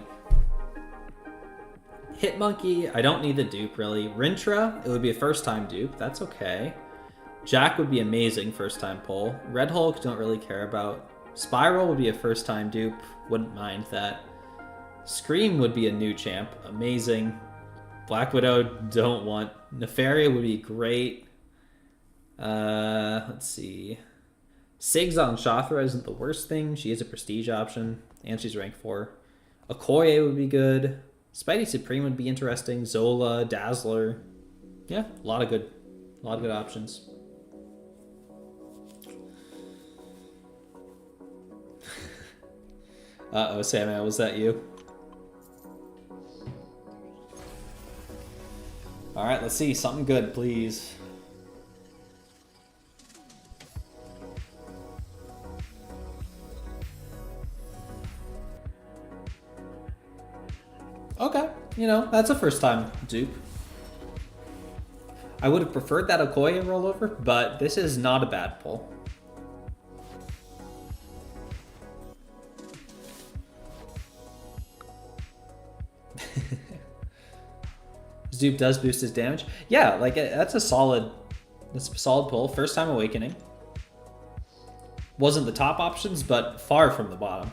Speaker 1: Hitmonkey, I don't need the dupe really. Rintra, it would be a first time dupe, that's okay. Jack would be amazing first time pull. Red Hulk, don't really care about. Spiral would be a first time dupe, wouldn't mind that. Scream would be a new champ, amazing. Black Widow, don't want. Nefaria would be great. Let's see. Sigs on Shathra isn't the worst thing, she is a prestige option, and she's rank 4. Okoye would be good. Spidey Supreme would be interesting. Zola, Dazzler. Yeah, a lot of good options. Uh-oh, Samuel, was that you? Alright, let's see. Something good, please. Okay, you know, that's a first time dupe. I would have preferred that Okoye rollover, but this is not a bad pull. Dupe does boost his damage. Yeah, like that's a solid pull. First time awakening. Wasn't the top options, but far from the bottom.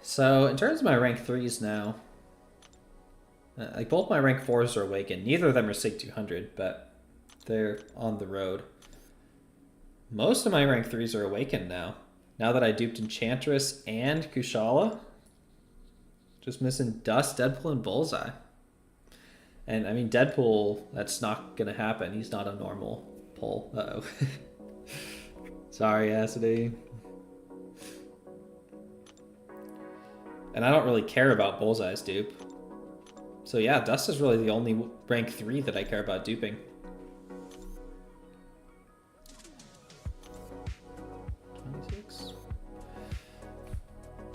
Speaker 1: So in terms of my rank 3s now, like both my rank 4s are awakened. Neither of them are Sig 200, but they're on the road. Most of my rank 3s are awakened now. Now that I duped Enchantress and Kushala. Just missing Dust, Deadpool, and Bullseye. And I mean, Deadpool, that's not gonna happen. He's not a normal pull. Uh-oh. Sorry, Acity. And I don't really care about Bullseye's dupe. So yeah, Dust is really the only rank 3 that I care about duping.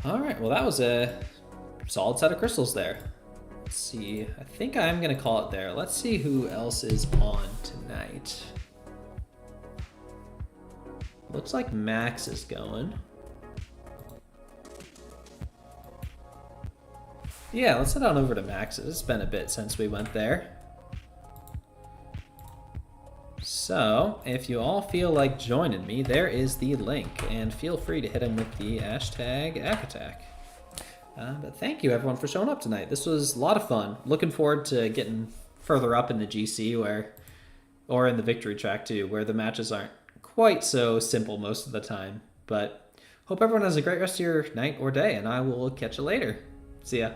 Speaker 1: Alright, well that was a solid set of crystals there. Let's see. I think I'm going to call it there. Let's see who else is on tonight. Looks like Max is going. Yeah, let's head on over to Max's. It's been a bit since we went there. So, if you all feel like joining me, there is the link, and feel free to hit him with the hashtag ACKATTACK. But thank you everyone for showing up tonight. This was a lot of fun. Looking forward to getting further up in the GC or in the victory track too, where the matches aren't quite so simple most of the time. But hope everyone has a great rest of your night or day, and I will catch you later. See ya.